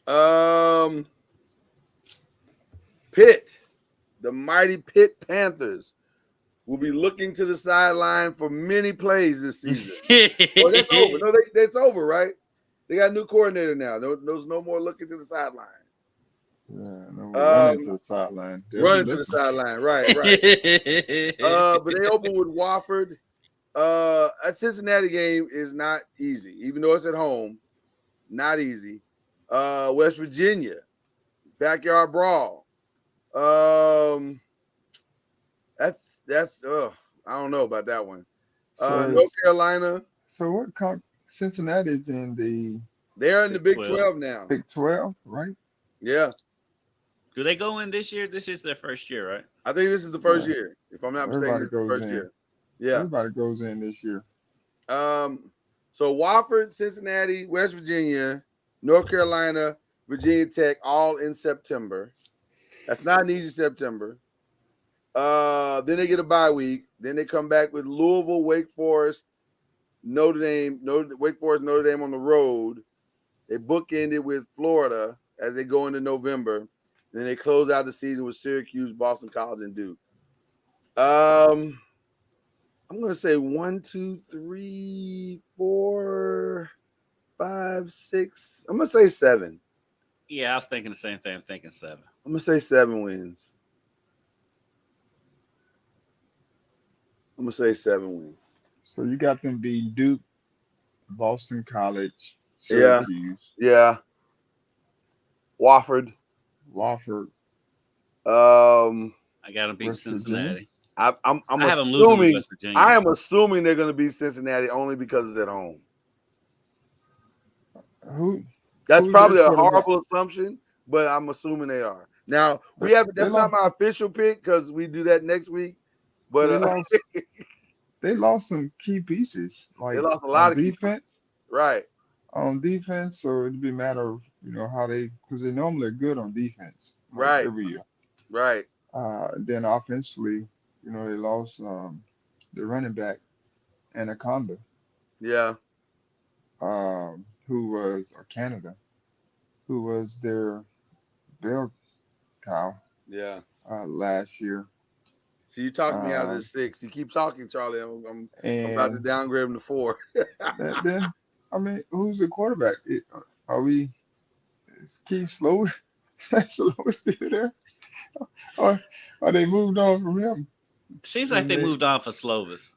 right. Pitt, the mighty Pitt Panthers, will be looking to the sideline for many plays this season. Well, that's over. No, that's over, right? They got a new coordinator now. There's no more looking to the sideline. Yeah, no, running to the sideline. Running to the sideline, right. But they open with Wofford. A Cincinnati game is not easy, even though it's at home. Not easy. West Virginia, backyard brawl. That's I don't know about that one. North Carolina. So what? Cincinnati's in they're in the Big 12 now. Big 12, right? Yeah. Do they go in this year? This is their first year, right? I think this is the first year. If I'm not mistaken, it's the first year. Yeah. Everybody goes in this year. So Wofford, Cincinnati, West Virginia, North Carolina, Virginia Tech, all in September. That's not an easy September. Then they get a bye week. Then they come back with Louisville, Wake Forest, Notre Dame on the road. They bookended with Florida as they go into November. Then they close out the season with Syracuse, Boston College, and Duke. I'm going to say 1, 2, 3, 4, 5, 6. I'm going to say 7. Yeah, I was thinking the same thing. I'm thinking 7. I'm going to say 7 wins. I'm going to say 7 wins. So you got them beat Duke, Boston College, Syracuse. Yeah. Wofford. I got them beat Cincinnati. I'm assuming they're going to beat Cincinnati only because it's at home. That's probably a horrible assumption, but I'm assuming they are. Now that's not my official pick because we do that next week. But they lost some key pieces. Like they lost a lot of defense, right? On defense, so it'd be a matter of how because they normally are good on defense, right? Every year, right? Then offensively, they lost the running back Anaconda. Yeah. Canada, who was their bell cow. Yeah. Last year. So you talked me out of the 6. You keep talking, Charlie. I'm about to downgrade him to 4. Then, who's the quarterback? Is Keith Slovis still there? Or they moved on from him? Seems like they moved on for Slovis.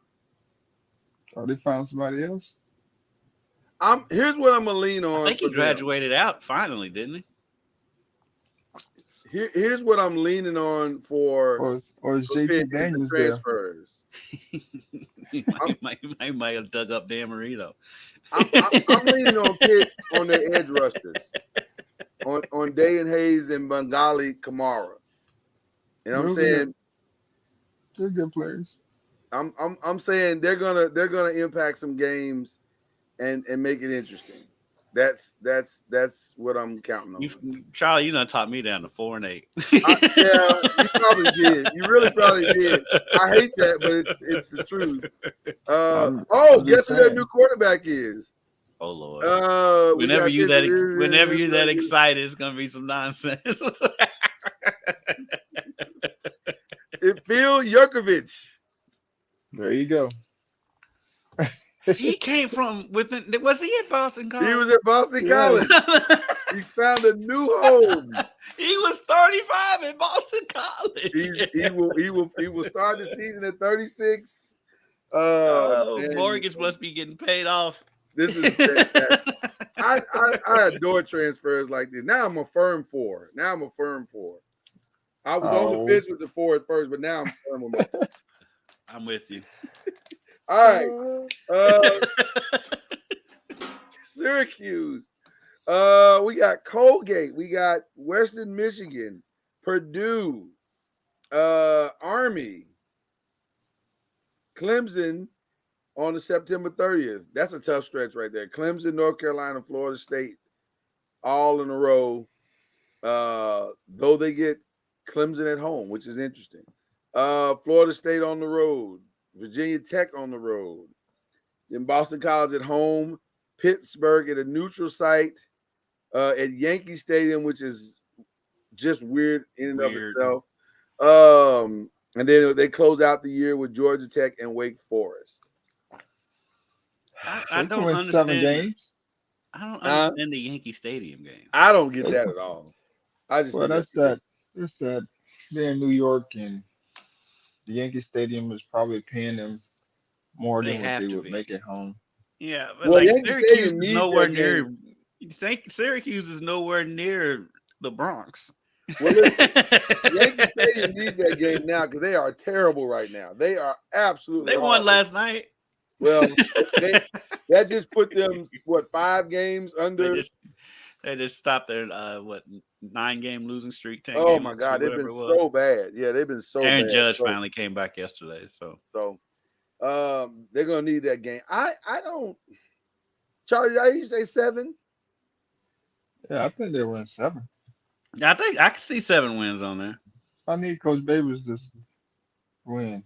Or they found somebody else? Here's what I'm gonna lean on. I think he graduated out finally, didn't he? Here's what I'm leaning on for. Or is JT Daniels transfers? He might have dug up Dan Marino. I'm leaning on Pitt on their edge rushers, on Dayan Hayes and Bengali Kamara. And I'm saying they're good players. I'm saying they're gonna impact some games and make it interesting. That's what I'm counting on. Charlie, you done taught me down to 4-8. Yeah, you probably did. You really probably did. I hate that, but it's the truth. Guess who their new quarterback is? Oh Lord! Whenever you that excited, it's gonna be some nonsense. It's Phil Yurkovich. There you go. He came from within. Was he at Boston College? He was at Boston College. He found a new home. He was 35 at Boston College. He will start the season at 36. Mortgage must be getting paid off. This is fantastic. I adore transfers like this. Now I'm a firm 4. I was on the fence with the 4 at first, but now I'm firm with it. I'm with you. All right. Syracuse. We got Colgate. We got Western Michigan, Purdue, Army, Clemson on the September 30th. That's a tough stretch right there. Clemson, North Carolina, Florida State, all in a row. Though they get Clemson at home, which is interesting. Florida State on the road. Virginia Tech on the road. Then Boston College at home. Pittsburgh at a neutral site. At Yankee Stadium, which is just weird in and of itself. And then they close out the year with Georgia Tech and Wake Forest. I don't understand. 7 games. I don't understand the Yankee Stadium game. I don't get that at all. That's that. They're in New York, and the Yankee Stadium is probably paying them more than what they would make at home. Yeah, but Syracuse is nowhere near. Syracuse is nowhere near the Bronx. Well, Yankee Stadium needs that game now because they are terrible right now. They are absolutely. They won last night. Well, that just put them 5 games under. They just stopped their 9-game losing streak. 10 oh my God, they've been so bad. Yeah, they've been so bad. Aaron Judge finally came back yesterday. So they're gonna need that game. I don't. Charlie, did you say 7? Yeah, I think they win 7. I think I can see 7 wins on there. I need Coach Babers to win.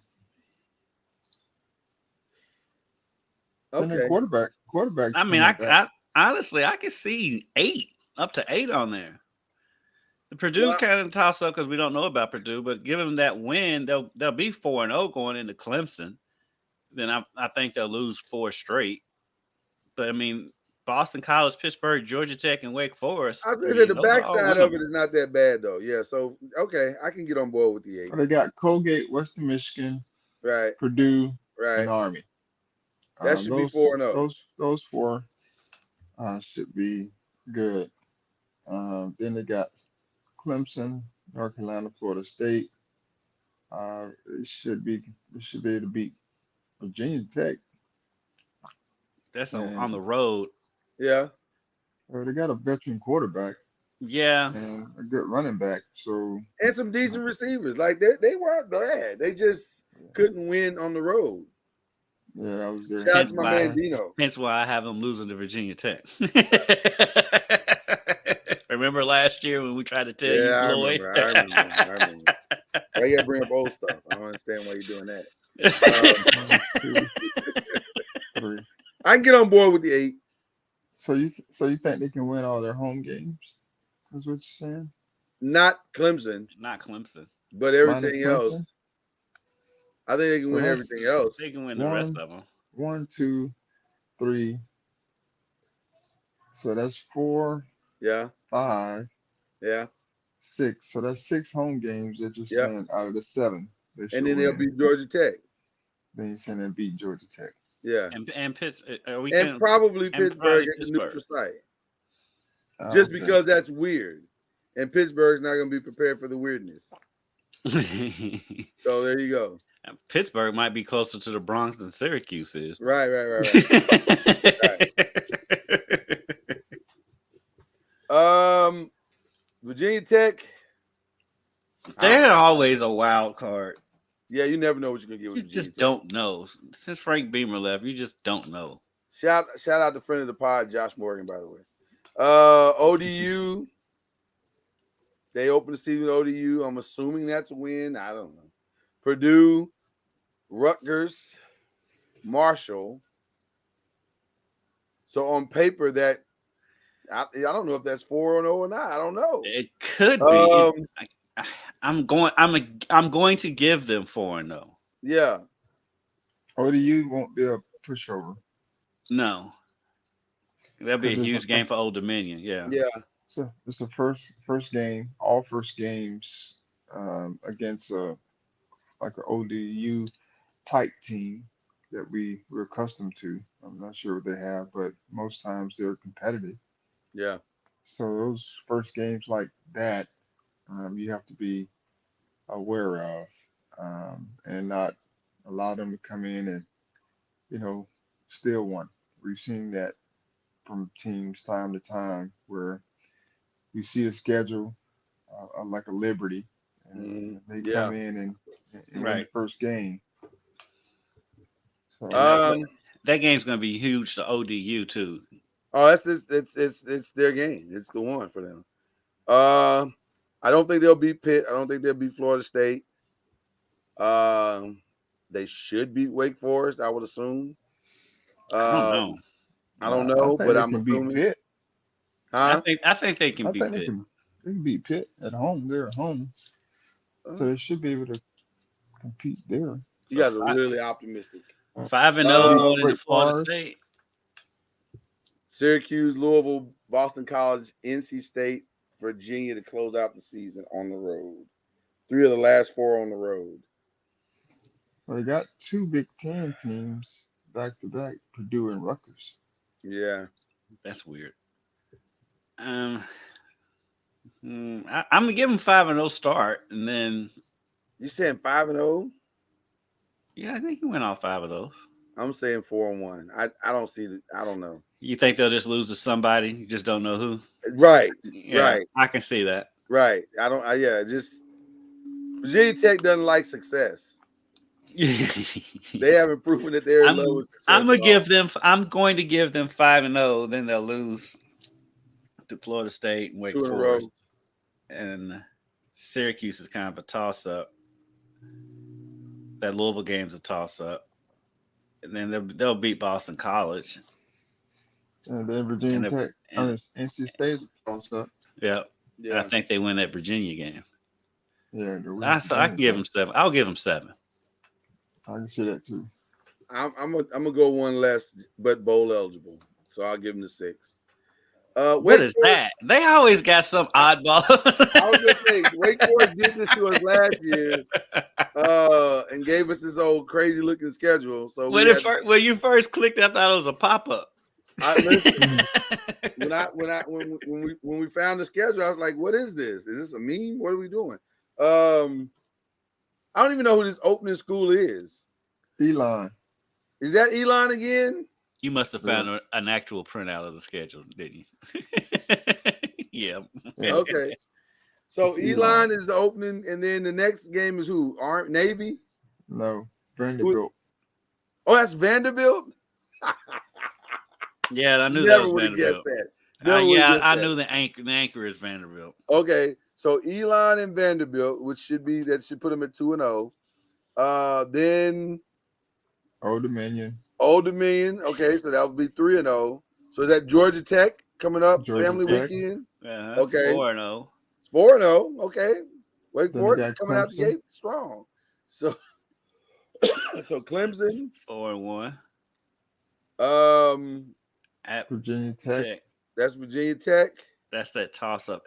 Okay. And quarterback. I mean, I honestly I can see 8 up to 8 on there. The Purdue kind of toss up because we don't know about Purdue, but give them that win, they'll be 4-0 going into Clemson. Then I think they'll lose 4 straight. But I mean, Boston College, Pittsburgh, Georgia Tech, and Wake Forest. I was going to say the backside of it is not that bad though. Yeah, so okay, I can get on board with the 8. They got Colgate, Western Michigan, right, Purdue, and Army. That should be 4-0. Those 4 should be good. Then they got Clemson, North Carolina, Florida State. It should be able to beat Virginia Tech. That's on the road. Yeah. Well, they got a veteran quarterback. Yeah. And a good running back. So and some decent receivers. Like they weren't bad. They just couldn't win on the road. Yeah, that was their. Shout out to my man Dino. Hence why I have them losing to Virginia Tech. Remember last year when we tried to tell you, Lloyd? I remember. Why you gotta bring up old stuff? I don't understand why you're doing that. I can get on board with the 8. So you think they can win all their home games? That's what you're saying? Not Clemson. Not Clemson. But everything else. I think they can win everything else. They can win the rest of them. 1, 2, 3. So that's 4. Yeah. 5. Yeah. 6. So that's 6 home games that you're saying out of the 7. And then they'll beat Georgia Tech. Then you're saying they'll beat Georgia Tech. Yeah. And Pittsburgh. And probably Pittsburgh at the neutral site. Just because that's weird. And Pittsburgh's not going to be prepared for the weirdness. So there you go. Pittsburgh might be closer to the Bronx than Syracuse is. Right. Virginia Tech. They're always a wild card. Yeah, you never know what you're gonna get with Virginia Tech. Don't know. Since Frank Beamer left, you just don't know. Shout out to friend of the pod, Josh Morgan, by the way. ODU. They open the season with ODU. I'm assuming that's a win. I don't know. Purdue, Rutgers, Marshall. So on paper, that I don't know if that's 4-0 or not. I don't know. It could be. I'm going to give them 4-0. Yeah. ODU won't be a pushover. No. That'll be a huge game for Old Dominion. Yeah. Yeah. So it's the first game, all first games against like an ODU type team that we're accustomed to. I'm not sure what they have, but most times they're competitive. Yeah. So those first games like that, you have to be aware of, and not allow them to come in and steal one. We've seen that from teams time to time where we see a schedule like a Liberty, and they come in and win the first game. So that game's going to be huge to ODU too. Oh, it's their game. It's the one for them. I don't think they'll beat Pitt. I don't think they'll beat Florida State. They should beat Wake Forest, I would assume. I don't know, but I'm assuming. Beat Pitt. Huh? I think they can beat Pitt. They can beat Pitt at home. They're at home, so they should be able to compete there. You guys are really optimistic. 5-0 going into Florida State. Syracuse, Louisville, Boston College, NC State, Virginia to close out the season on the road. 3 of the last 4 on the road. Well, they got 2 Big Ten teams back to back, Purdue and Rutgers. Yeah. That's weird. I'm gonna give them 5-0 start, and then you saying 5-0? Yeah, I think he went all 5 of those. I'm saying 4-1. I don't see the. I don't know. You think they'll just lose to somebody? You just don't know who. Right. Yeah, right. I can see that. Right. I don't. Just Virginia Tech doesn't like success. They haven't proven that they're in love with success. I'm going to give them 5-0. Then they'll lose to Florida State and Wake Forest. And Syracuse is kind of a toss-up. That Louisville game's a toss-up. And then they'll beat Boston College. And then Virginia Tech. NC State's a toss-up. Yeah. I think they win that Virginia game. Yeah. I can give them 7. I'll give them 7. I can see that too. I'm gonna go one less, but bowl eligible. So I'll give them the 6. What is that? They always got some oddball. I was gonna say Wake Forest did this to us last year, and gave us this old crazy looking schedule. So when you first clicked, I thought it was a pop up. When we found the schedule, I was like, "What is this? Is this a meme? What are we doing?" I don't even know who this opening school is. Elon. Is that Elon again? You must have found an actual printout of the schedule, didn't you? Yeah. Okay. So Elon is the opening, and then the next game is who? Navy? No, Vanderbilt. Oh, that's Vanderbilt? Yeah, I knew that was Vanderbilt. I knew the anchor is Vanderbilt. Okay. So Elon and Vanderbilt, should put them at 2-0. Then Old Dominion. Okay, so that would be 3-0. So is that Georgia Tech coming up? Family weekend. Okay. 4-0. It's 4-0. Okay. Wake Forest coming out the gate strong. So Clemson 4-1. At Virginia Tech. That's Virginia Tech. That's that toss up.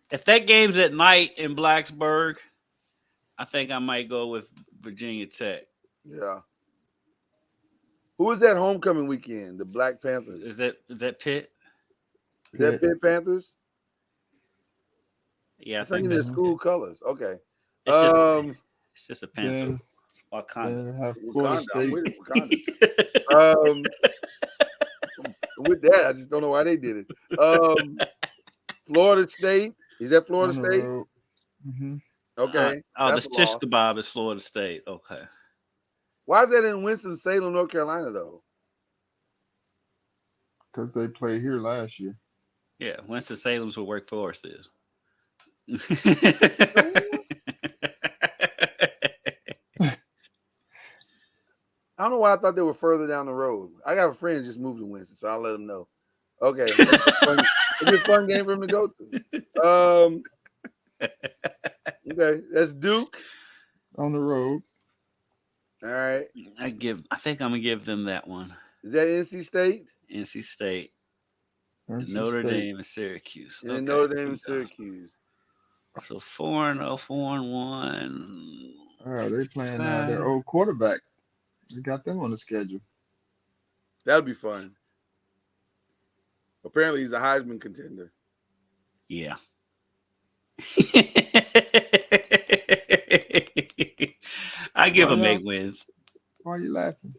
If that game's at night in Blacksburg, I think I might go with Virginia Tech. Yeah. Who is that homecoming weekend? The Black Panthers. Is that Pitt? Is that Pitt Panthers? Yeah, I think it's school colors. Okay. It's just a Panther. Wakanda. With that, I just don't know why they did it. Florida State. Is that Florida State? Mm-hmm. Okay. The shish kebab is Florida State. Okay. Why is that in Winston-Salem, North Carolina, though? Because they played here last year. Yeah, Winston-Salem's where Wake Forest is. I don't know why I thought they were further down the road. I got a friend just moved to Winston, so I'll let him know. Okay, it'll be a fun game for him to go to. Okay, that's Duke on the road. All right, I think I'm gonna give them that one. Is that NC State? NC State, NC Notre State. Dame, and Syracuse. And Notre Dame and Syracuse. So 4-0, 4-1. Oh, they playing their old quarterback. We got them on the schedule. That'll be fun. Apparently, he's a Heisman contender. Yeah. I give him 8 wins. Why are you laughing?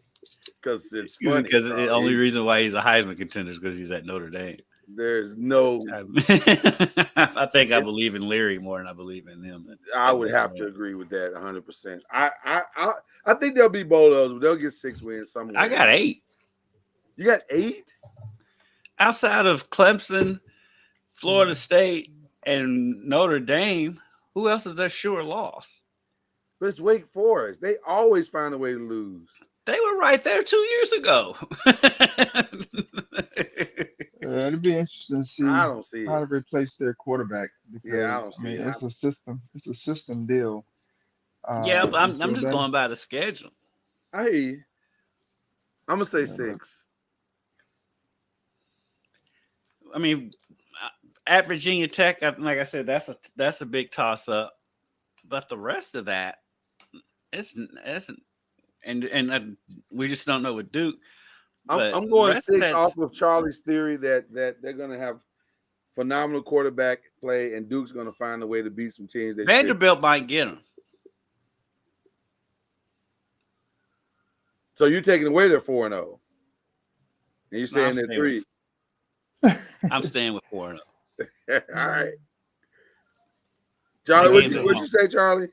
Because it's funny. Because the only reason why he's a Heisman contender is because he's at Notre Dame. There's no. I think I believe in Leary more than I believe in him. I would have to agree with that 100%. I think they'll be bowl eligible. They'll get 6 wins somewhere. I got 8. You got 8? Outside of Clemson, Florida State, and Notre Dame, who else is their sure loss? But it's Wake Forest. They always find a way to lose. They were right there 2 years ago. It'll be interesting to see I don't see how to it. replace their quarterback. Because, Yeah, I don't see it. it's a system. It's a system deal. Yeah, but I'm so just that- going by the schedule. I hear you. I'm gonna say 6. I mean, at Virginia Tech, like I said, that's a big toss up. But the rest of that, and we just don't know with Duke. I'm going 6 off of Charlie's theory that they're gonna have phenomenal quarterback play, and Duke's gonna find a way to beat some teams. Vanderbilt might get them. So you're taking away their 4-0, and you're saying they're 3. I'm staying with 4-0. All right, Charlie. What'd you say, Charlie?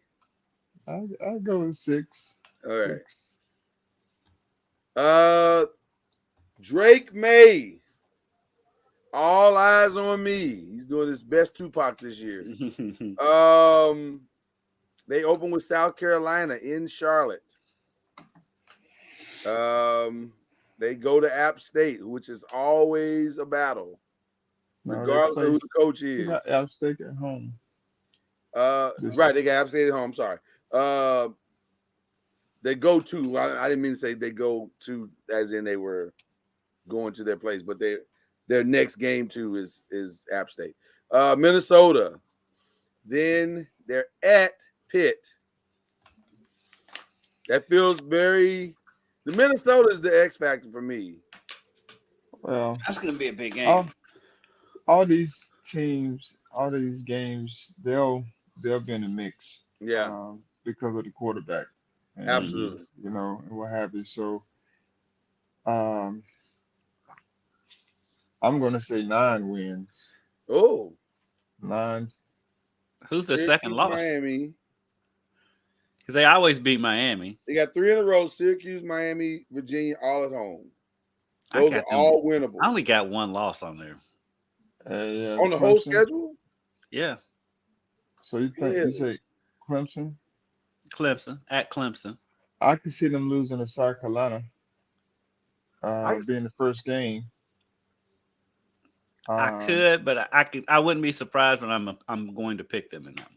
I'll go with 6. All right. Drake May. All eyes on me. He's doing his best Tupac this year. They open with South Carolina in Charlotte. They go to App State, which is always a battle, regardless of who the coach is. They got App State at home. Right, they got App State at home. Sorry. They go to. I didn't mean to say they go to, as in they were going to their place, but their next game too is App State. Minnesota. Then they're at Pitt. That feels very. The Minnesota is the X factor for me. Well, that's going to be a big game. All these teams, all these games, they'll be in the mix. Yeah. Because of the quarterback. And, absolutely. You know, and what have you. So, I'm going to say 9 wins. Oh. 9. Who's the second loss? Miami. Because they always beat Miami. They got 3 in a row: Syracuse, Miami, Virginia, all at home. Those are all winnable. I only got 1 loss on there. On the whole schedule? Yeah. So you think you say Clemson? Clemson, at Clemson. I could see them losing to South Carolina. Being the first game. I could, but I wouldn't be surprised, but I'm going to pick them in that one.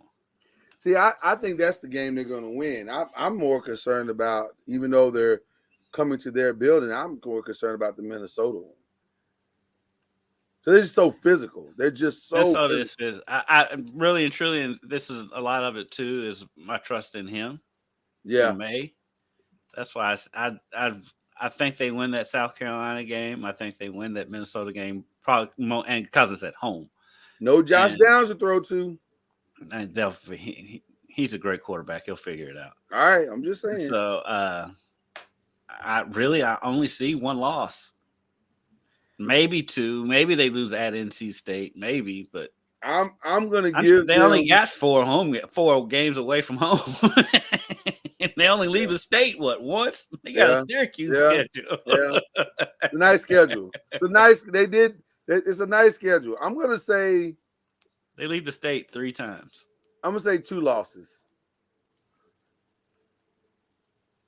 See, I think that's the game they're going to win. I'm more concerned about, even though they're coming to their building, I'm more concerned about the Minnesota one. So they're just so physical. They're just so Minnesota is physical. I really and truly, and this is a lot of it too, is my trust in him. Yeah. May. That's why I think they win that South Carolina game. I think they win that Minnesota game, probably and because it's at home. No Josh Downs to throw to. And he's a great quarterback. He'll figure it out. All right, I'm just saying. So I only see 1 loss, maybe 2. Maybe they lose at NC State, maybe. But I'm gonna give. They only got 4 games away from home. And they only leave the state once? They got a Syracuse schedule. Yeah. It's a nice schedule. It's a nice. They did It's a nice schedule. I'm going to say they leave the state 3 times. I'm going to say 2 losses.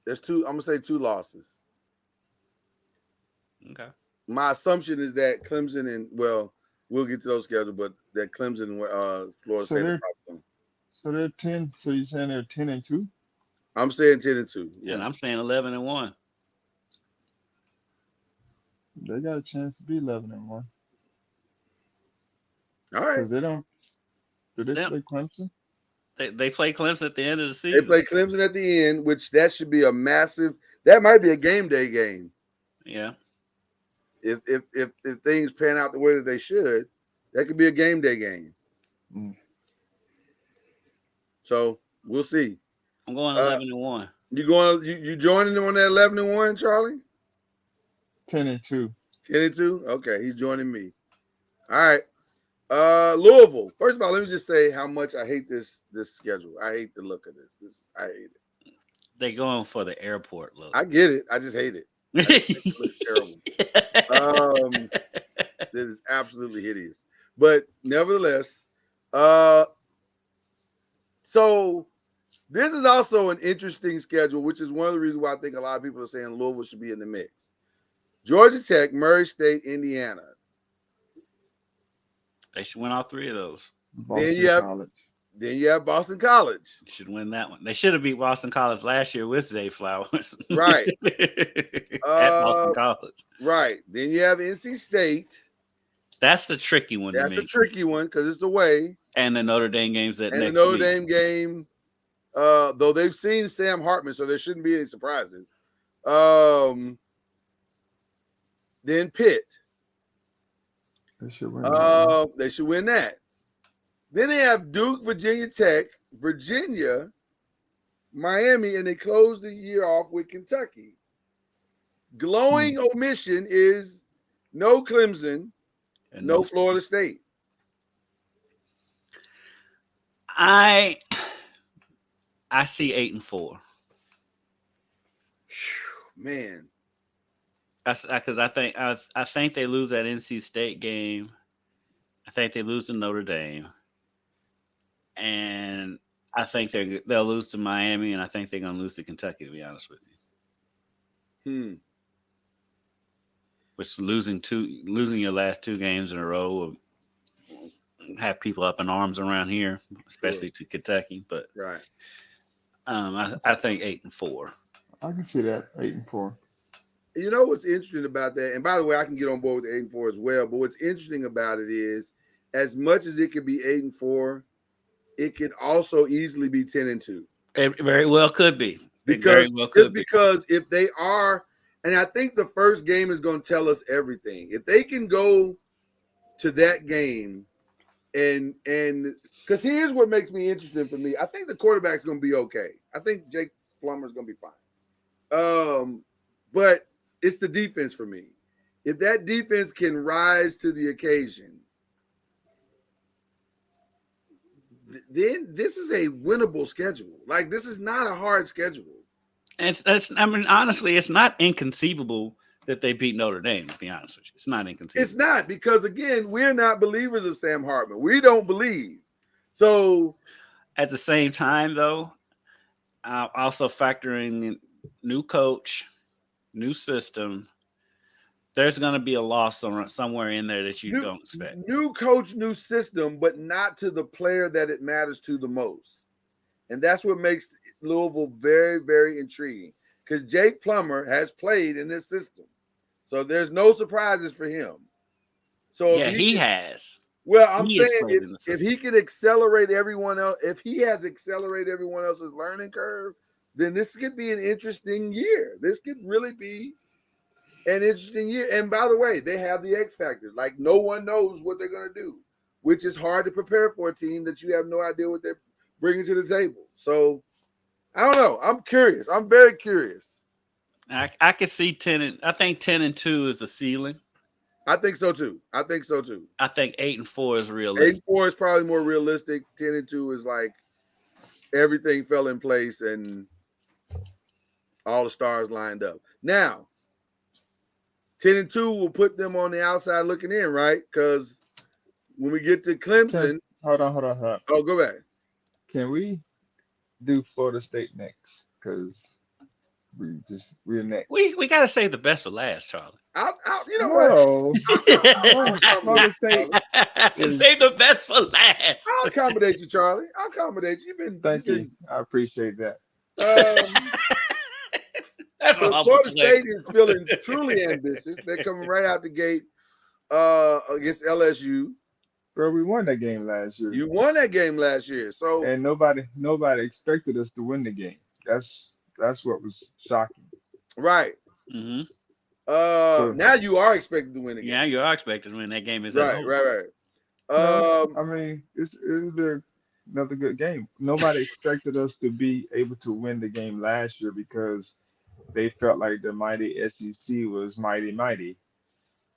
I'm going to say 2 losses. Okay. My assumption is that Clemson and we'll get to those schedules, but that Clemson and Florida State. So they're 10. So you're saying they're 10-2? I'm saying 10-2. Yeah, and I'm saying 11-1. They got a chance to be 11-1. All right. Because they don't. Do they play Clemson? They play Clemson at the end of the season. They play Clemson at the end, which that should be a massive. That might be a game day game. Yeah. If things pan out the way that they should, that could be a game day game. Mm. So we'll see. I'm going 11-1. You joining them on that 11-1, Charlie? 10-2. 10-2. Okay, he's joining me. All right. Louisville. First of all, let me just say how much I hate this schedule. I hate the look of this. I hate it. They going for the airport look. I get it. I just hate it. It looks terrible. This is absolutely hideous. But nevertheless, so this is also an interesting schedule, which is one of the reasons why I think a lot of people are saying Louisville should be in the mix. Georgia Tech, Murray State, Indiana. They should win all 3 of those. Then you have Boston College. You should win that one. They should have beat Boston College last year with Zay Flowers. Right. At Boston College. Right. Then you have NC State. That's the tricky one. That's a tricky one because it's away. And the Notre Dame game's that next week. And the Notre Dame game, though they've seen Sam Hartman, so there shouldn't be any surprises. Then Pitt. They should win. They should win that. Then they have Duke, Virginia Tech, Virginia, Miami, and they close the year off with Kentucky. Glowing omission is no Clemson and no Florida State. I see 8-4. Man. Because I think they lose that NC State game. I think they lose to Notre Dame, and I think they'll lose to Miami, and I think they're going to lose to Kentucky. To be honest with you, which losing your last 2 games in a row will have people up in arms around here, especially to Kentucky. But right, I think 8-4. I can see that 8-4. You know what's interesting about that, and by the way, I can get on board with 8-4 as well. But what's interesting about it is, as much as it could be 8-4, it could also easily be 10-2. It very well could be. Because if they are, and I think the first game is going to tell us everything. If they can go to that game, and because here's what makes me interesting for me, I think the quarterback's going to be okay. I think Jake Plummer's going to be fine. But it's the defense for me. If that defense can rise to the occasion, then this is a winnable schedule. Like, this is not a hard schedule. Honestly, it's not inconceivable that they beat Notre Dame, to be honest with you. It's not inconceivable. It's not, because, again, we're not believers of Sam Hartman. We don't believe. So, at the same time, though, I'll also factor in new coach, new system. There's going to be a loss somewhere in there that you don't expect. New coach, new system, but not to the player that it matters to the most. And that's what makes Louisville very, very intriguing, because Jake Plummer has played in this system. So there's no surprises for him. So yeah, he has. Well, I'm saying if he can accelerate everyone else, if he has accelerated everyone else's learning curve, then this could be an interesting year. This could really be an interesting year. And by the way, they have the X factor. Like, no one knows what they're going to do, which is hard to prepare for a team that you have no idea what they're bringing to the table. So I don't know. I'm curious. I'm very curious. I could see 10. I think 10-2 is the ceiling. I think so too. I think 8-4 is realistic. 8-4 is probably more realistic. 10-2 is like everything fell in place and all the stars lined up. Now, 10-2 will put them on the outside looking in, right? Because when we get to Clemson, Hold on. oh, go back. Can we do Florida State next? Because we're next. We gotta save the best for last, Charlie. You know what? No, Florida State. Save the best for last. I'll accommodate you, Charlie. I'll accommodate you. Thank you. I appreciate that. That's so what Florida State is feeling truly ambitious. They're coming right out the gate against LSU. Bro, we won that game last year. You won that game last year, so and nobody expected us to win the game. That's what was shocking. Right. Mm-hmm. Now you are expected to win the game. Yeah, you are expected to win that game. Is right. I mean, it's another good game. Nobody expected us to be able to win the game last year because they felt like the mighty SEC was mighty.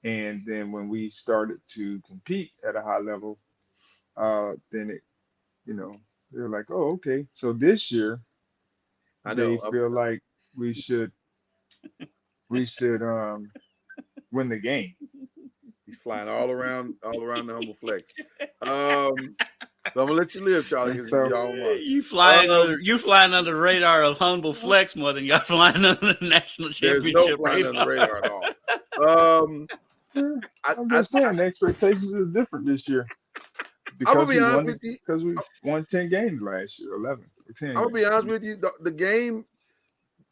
And then when we started to compete at a high level, then it, they're like, oh, okay. So this year, they feel like we should win the game. He's flying all around the humble flex. I'm gonna let you live, Charlie. You flying under the radar of humble flex more than y'all flying under the national championship. There's no flying under the radar at all. I'm just saying the expectations is different this year. I'm gonna be honest with you because we won 10 games last year, 11 or 10. I'm gonna be honest with you. The game,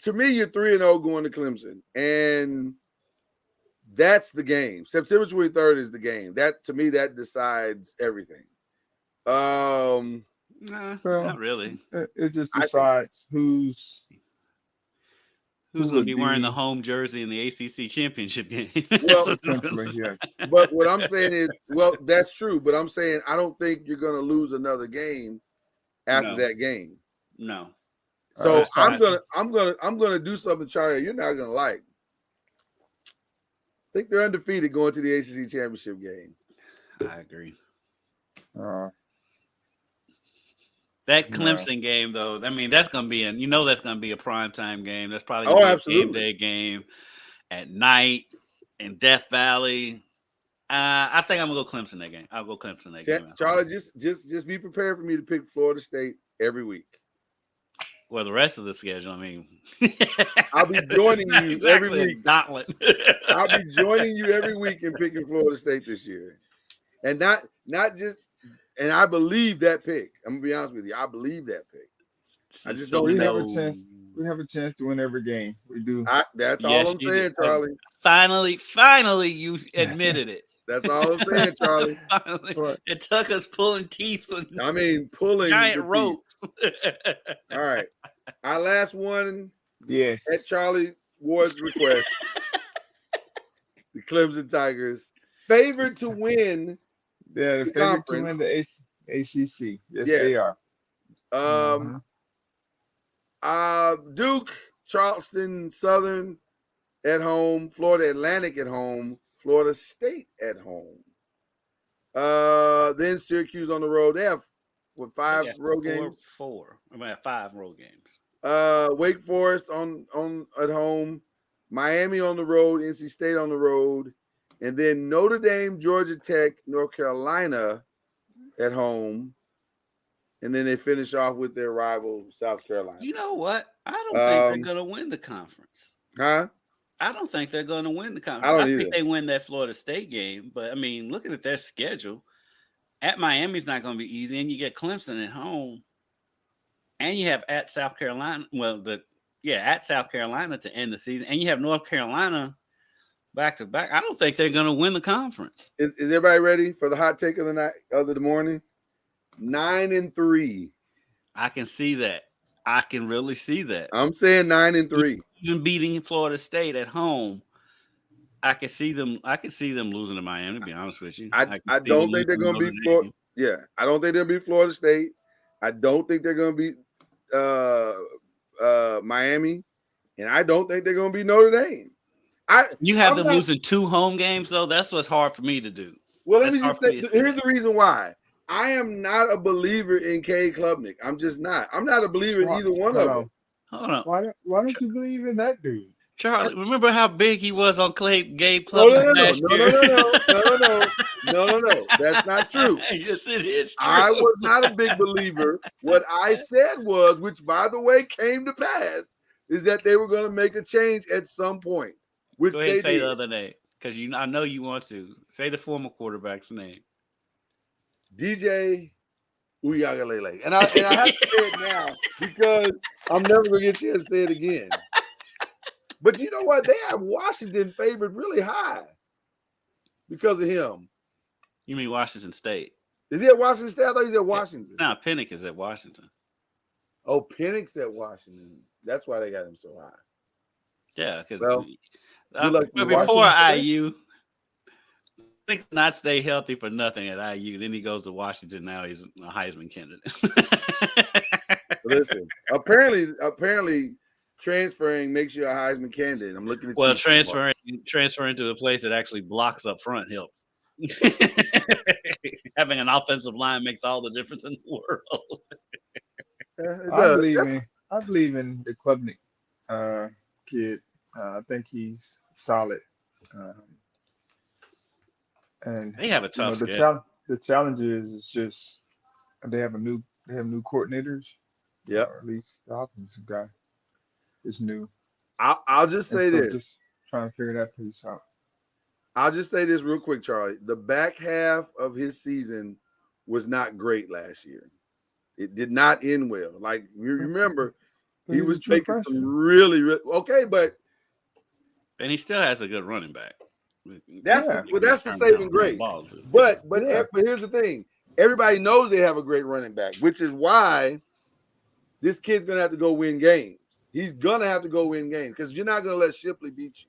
to me, you're 3-0 going to Clemson, and that's the game. September 23rd is the game. That to me, that decides everything. Not really. It just decides who's going to be wearing the home jersey in the ACC championship game. Well, yes. But what I'm saying is, well, that's true. But I'm saying I don't think you're going to lose another game after that game. No. So I'm gonna do something, Charlie, you're not gonna like. I think they're undefeated going to the ACC championship game. I agree. That Clemson game, though, I mean, that's going to be that's going to be a primetime game. That's probably going to be a game day game at night in Death Valley. I think I'm going to go Clemson that game. I'll go Clemson that game. Charlie, just be prepared for me to pick Florida State every week. Well, the rest of the schedule, I mean. I'll be joining you every week. Gauntlet. I'll be joining you every week in picking Florida State this year. And not just – and I believe that pick. I'm gonna be honest with you. I believe that pick. I just don't have a chance. We have a chance to win every game. We do. That's all I'm saying, Charlie. Finally, you admitted it. That's all I'm saying, Charlie. It took us pulling teeth. Pulling giant ropes. All right. Our last one. Yes. At Charlie Ward's request. The Clemson Tigers favored to win. Yeah, the favorite to win the ACC. Yes, they are. Duke, Charleston Southern at home, Florida Atlantic at home, Florida State at home. Then Syracuse on the road. They have five road games. Five road games. Wake Forest on at home, Miami on the road, NC State on the road. And then Notre Dame, Georgia Tech, North Carolina at home. And then they finish off with their rival, South Carolina. You know what? I don't think they're going to win the conference. Huh? I don't think they're going to win the conference. I think they win that Florida State game. But, I mean, looking at their schedule, at Miami's not going to be easy. And you get Clemson at home. And you have at South Carolina. At South Carolina to end the season. And you have North Carolina back to back. I don't think they're going to win the conference. Is everybody ready for the hot take of the night, of the morning? 9-3. I can see that. I can really see that. I'm saying 9-3. Even beating Florida State at home, I can see them. I can see them losing to Miami. To be honest with you, I don't think they're going to beat Florida. Yeah, I don't think they'll beat Florida State. I don't think they're going to beat Miami, and I don't think they're going to beat Notre Dame. You have them losing 2 home games, though. That's what's hard for me to do. Well, let me just say, here's the reason why. I am not a believer in Cade Klubnik. I'm just not. I'm not a believer in either one of them. Hold on. Why don't you believe in that dude? Charlie, remember how big he was on Gabe No, Clubman last year? No. That's not true. Yes, it is true. I was not a big believer. What I said was, which by the way came to pass, is that they were going to make a change at some point. Which Go ahead and say did. the other name, because I know you want to. Say the former quarterback's name. DJ Uyagalele. And I have to say it now because I'm never going to get a chance to say it again. But you know what? They have Washington favored really high because of him. You mean Washington State? Is he at Washington State? I thought he was at Washington. No, Pennick is at Washington. Oh, Pennick's at Washington. That's why they got him so high. Yeah, because before IU, Pennick not stay healthy for nothing at IU. Then he goes to Washington. Now he's a Heisman candidate. Listen, apparently. Transferring makes you a Heisman candidate. I'm looking at you. Well, transferring to a place that actually blocks up front helps. Having an offensive line makes all the difference in the world. I believe in the Klubnik kid. I think he's solid. And they have a tough schedule. The challenge is just they have new coordinators. Yeah, or at least the offensive guy is new. I'll just say this. Just trying to figure that piece out. I'll just say this real quick, Charlie. The back half of his season was not great last year. It did not end well. Like you remember, he was making some really okay, but and he still has a good running back. That's the saving grace. But here's the thing: everybody knows they have a great running back, which is why this kid's gonna have to go win games. He's gonna have to go win games because you're not gonna let Shipley beat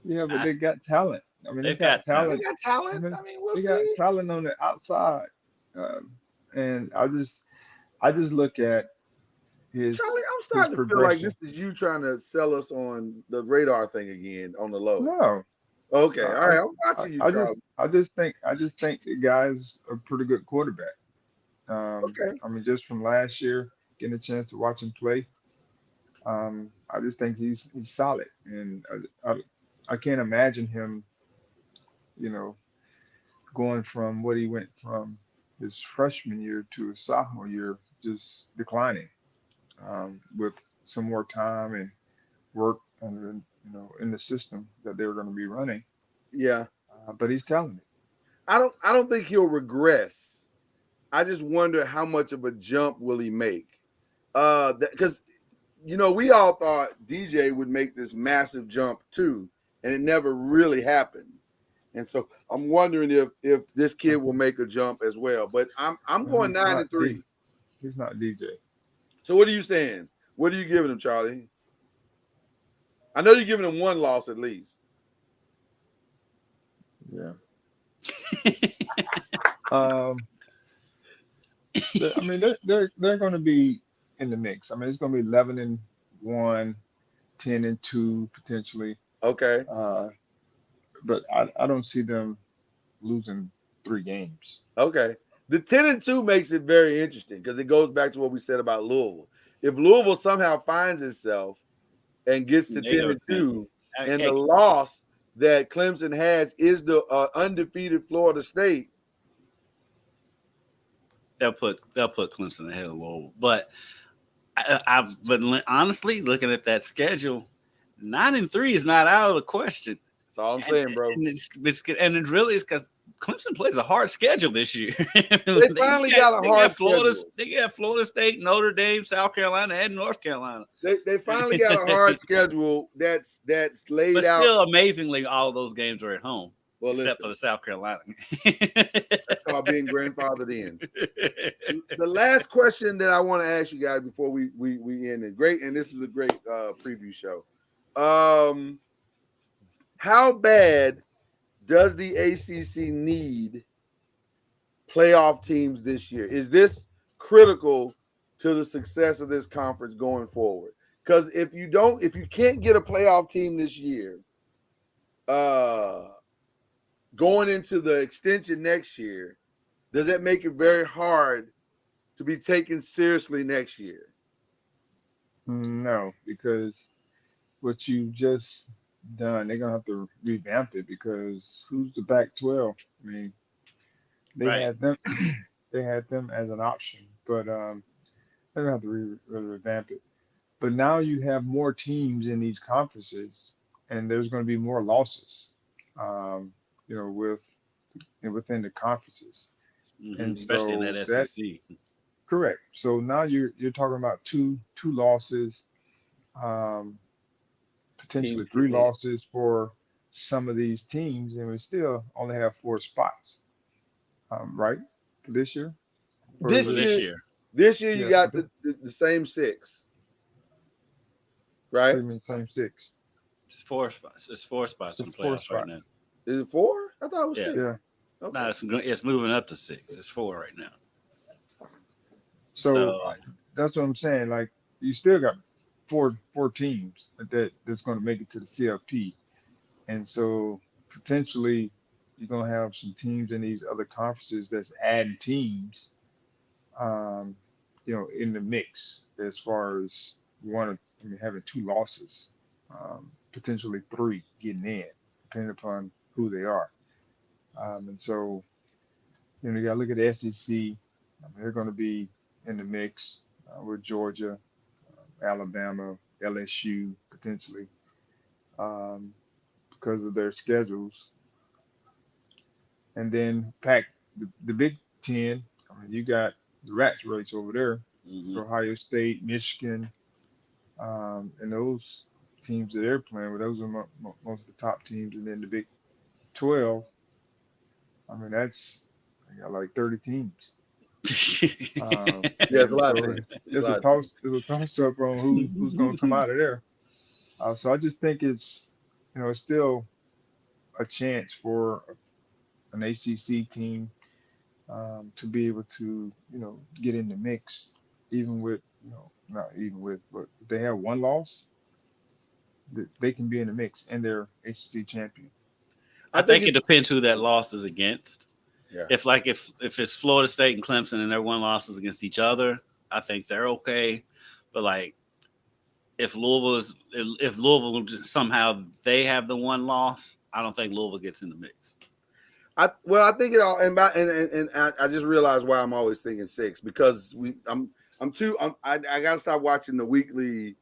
you. Yeah, but they got talent. I mean, they got talent. They got talent. I mean, we'll see. Got talent on the outside, and I just look at his. Charlie, I'm starting to feel like this is you trying to sell us on the radar thing again on the low. No. Okay. All right. I'm watching you, Charlie. I just think the guy's a pretty good quarterback. Okay. I mean, just from last year, getting a chance to watch him play. I just think he's solid, and I can't imagine him, going from what he went from his freshman year to his sophomore year, just declining, with some more time and work, and in the system that they were going to be running. Yeah, but he's talented. I don't think he'll regress. I just wonder how much of a jump will he make, because. We all thought DJ would make this massive jump too, and it never really happened. And so I'm wondering if this kid will make a jump as well. But I'm going 9-3. He's not DJ. So what are you saying? What are you giving him, Charlie? I know you're giving him one loss at least. Yeah. I mean, they're going to be in the mix. I mean, it's going to be 11-1, 10-2 potentially. Okay. But I don't see them losing 3 games. Okay. The 10-2 makes it very interesting because it goes back to what we said about Louisville. If Louisville somehow finds itself and gets to 10-2, and the loss that Clemson has is the undefeated Florida State, they'll put Clemson ahead of Louisville. But but honestly, looking at that schedule, 9-3 is not out of the question. That's all I'm saying, bro. And it really is because Clemson plays a hard schedule this year. They finally got a hard schedule. They got Florida State, Notre Dame, South Carolina, and North Carolina. They finally got a hard schedule that's laid out. But still, amazingly, all of those games are at home. Well, except for the South Carolina. That's called being grandfathered in. The last question that I want to ask you guys before we end it. Great, and this is a great preview show. How bad does the ACC need playoff teams this year? Is this critical to the success of this conference going forward? Because if you can't get a playoff team this year, going into the extension next year, does that make it very hard to be taken seriously next year? No, because what you just done, they're gonna have to revamp it because who's the Pac-12? I mean, they Right. had them, they had them as an option, but they're gonna have to revamp it. But now you have more teams in these conferences, and there's going to be more losses, um, within the conferences, and Especially in so that that SEC. correct. So now you're talking about two losses, um, potentially Teams three getting in. losses for some of these teams, and we still only have 4 spots, right, for this year, or is For This it? this year, year. this year you Yeah, got the same 6, right? pretty much same 6. It's 4 spots. It's 4 spots in It's the four playoffs right now. spots. Is it 4? I thought it was Yeah. 6. Yeah. Okay. No, it's moving up to 6. It's 4 right now. So So that's what I'm saying. Like you still got four teams that's going to make it to the CFP, and so potentially you're going to have some teams in these other conferences that's adding teams, um, in the mix as far as having 2 losses, potentially 3 getting in, depending upon who they are. And so you got to look at the SEC. They're going to be in the mix with Georgia, Alabama, LSU potentially, um, because of their schedules. And then the Big Ten. I mean, you got the rat race over there. mhm. Ohio State, Michigan, and those teams that they're playing with. Those are most of the top teams. And then the Big 12. I mean, that's they got like 30 teams. Yeah, it's a And lot of so teams. It's a it's a lot of teams. toss up on who's going to come out of there. So I just think it's still a chance for an ACC team to be able to, get in the mix, even with, not even with, but if they have 1 loss, they can be in the mix and they're ACC champion. I think it depends who that loss is against. Yeah. If it's Florida State and Clemson and their 1 losses against each other, I think they're okay. But like if Louisville somehow they have the 1 loss, I don't think Louisville gets in the mix. I think it all, and I just realized why I'm always thinking 6 because I gotta stop watching the weekly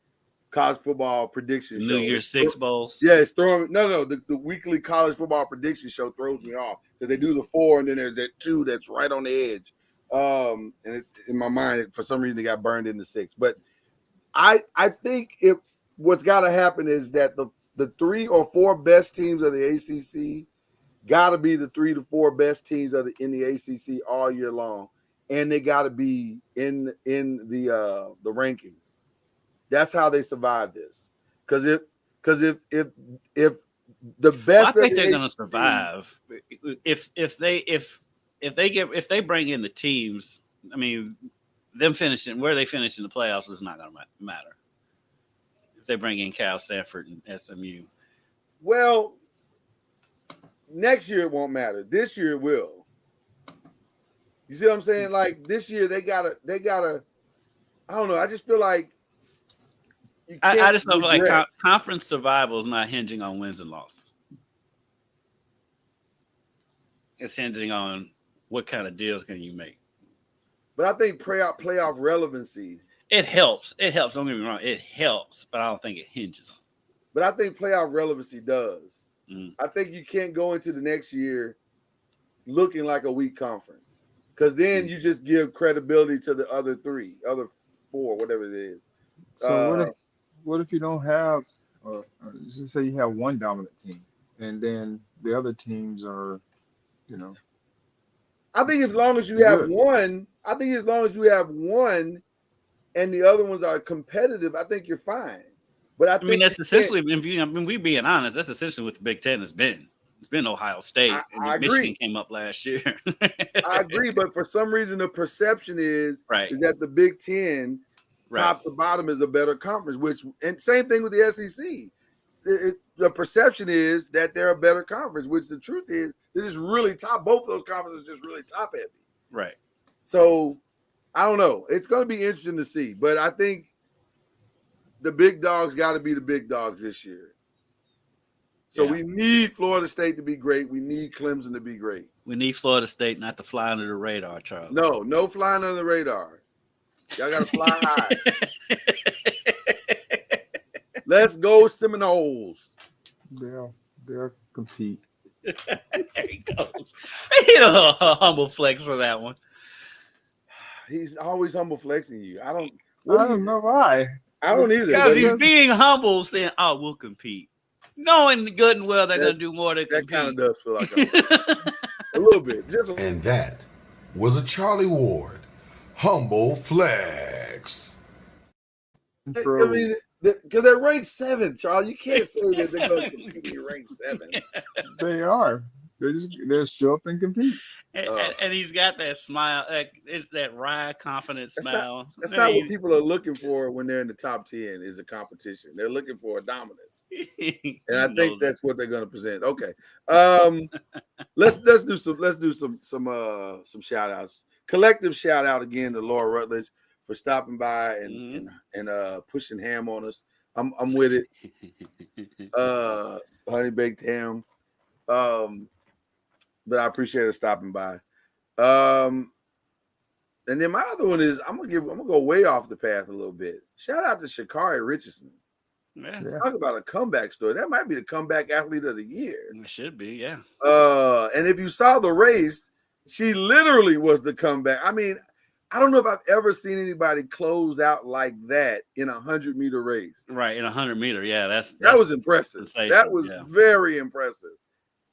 college football prediction The show. New Year's 6 bowls. Yeah, it's throwing the weekly college football prediction show throws me off because they do the 4 and then there's that 2 that's right on the edge. In my mind, for some reason, it got burned into 6. But I think what's got to happen is that the 3 or 4 best teams of the ACC got to be the 3 to 4 best teams in the ACC all year long, and they got to be in the rankings. That's how they survive this. Because if the best, I think they're going to survive if they bring in the teams. I mean, them finishing where they finish in the playoffs is not going to matter. If they bring in Cal, Stanford, and SMU, well, next year it won't matter. This year it will. You see what I'm saying? Like this year they gotta. I don't know. I just feel like I just know like conference survival is not hinging on wins and losses. It's hinging on what kind of deals can you make. But I think playoff relevancy. It helps. It helps. Don't get me wrong. It helps, but I don't think it hinges on it. But I think playoff relevancy does. Mm. I think you can't go into the next year looking like a weak conference because then you just give credibility to the other 4, whatever it is. So what if you don't have, let's say you have 1 dominant team, and then the other teams are, I think as long as you have one, and the other ones are competitive, I think you're fine. But I mean, that's essentially, we being honest, that's essentially what the Big Ten has been. It's been Ohio State, and Michigan came up last year. I agree, but for some reason, the perception is that the Big Ten, top to bottom, is a better conference. And same thing with the SEC. The perception is that they're a better conference, which the truth is, this is really top. Both of those conferences just really top heavy. Right. So I don't know. It's going to be interesting to see, but I think the big dogs got to be the big dogs this year. So we need Florida State to be great. We need Clemson to be great. We need Florida State not to fly under the radar, Charles. No flying under the radar. Y'all got to fly high. Let's go Seminoles. They'll compete. There he goes. He hit a humble flex for that one. He's always humble flexing you. I don't know why. I don't either. Because he's being humble, saying, "Oh, we'll compete," knowing good and well they're going to do more than that compete. kind of does feel like a little bit. And that was a Charlie Ward humble flex. I mean, because they're ranked 7, Charles. You can't say that they're going to compete in ranked 7. They are. They'll show up and compete. And he's got that smile. It's that wry, confident smile. That's not what people are looking for when they're in the top 10 is a competition. They're looking for a dominance. And I think that's what they're going to present. Okay. Let's do some shout outs. Collective shout out again to Laura Rutledge for stopping by and pushing ham on us. I'm with it. Honey baked ham. But I appreciate her stopping by. And then my other one is I'm gonna go way off the path a little bit. Shout out to Sha'Carri Richardson. Yeah. Talk about a comeback story. That might be the comeback athlete of the year. It should be, yeah. And if you saw the race, she literally was the comeback. I mean, I don't know if I've ever seen anybody close out like that in a 100-meter race. Right, in a 100-meter, yeah. That was impressive. That was very impressive.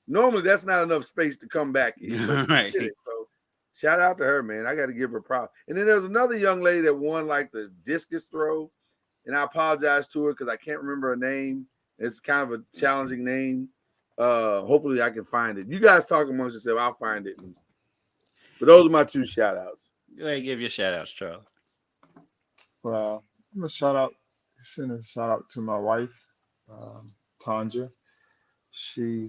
Normally, that's not enough space to come back in. So right. So shout out to her, man. I got to give her props. And then there's another young lady that won like the discus throw. And I apologize to her because I can't remember her name. It's kind of a challenging name. Hopefully I can find it. You guys talk amongst yourself. I'll find it. But those are my 2 shout outs. Go ahead and give your shout outs, Charles. Well, I'm going to send a shout out to my wife, Tanja. She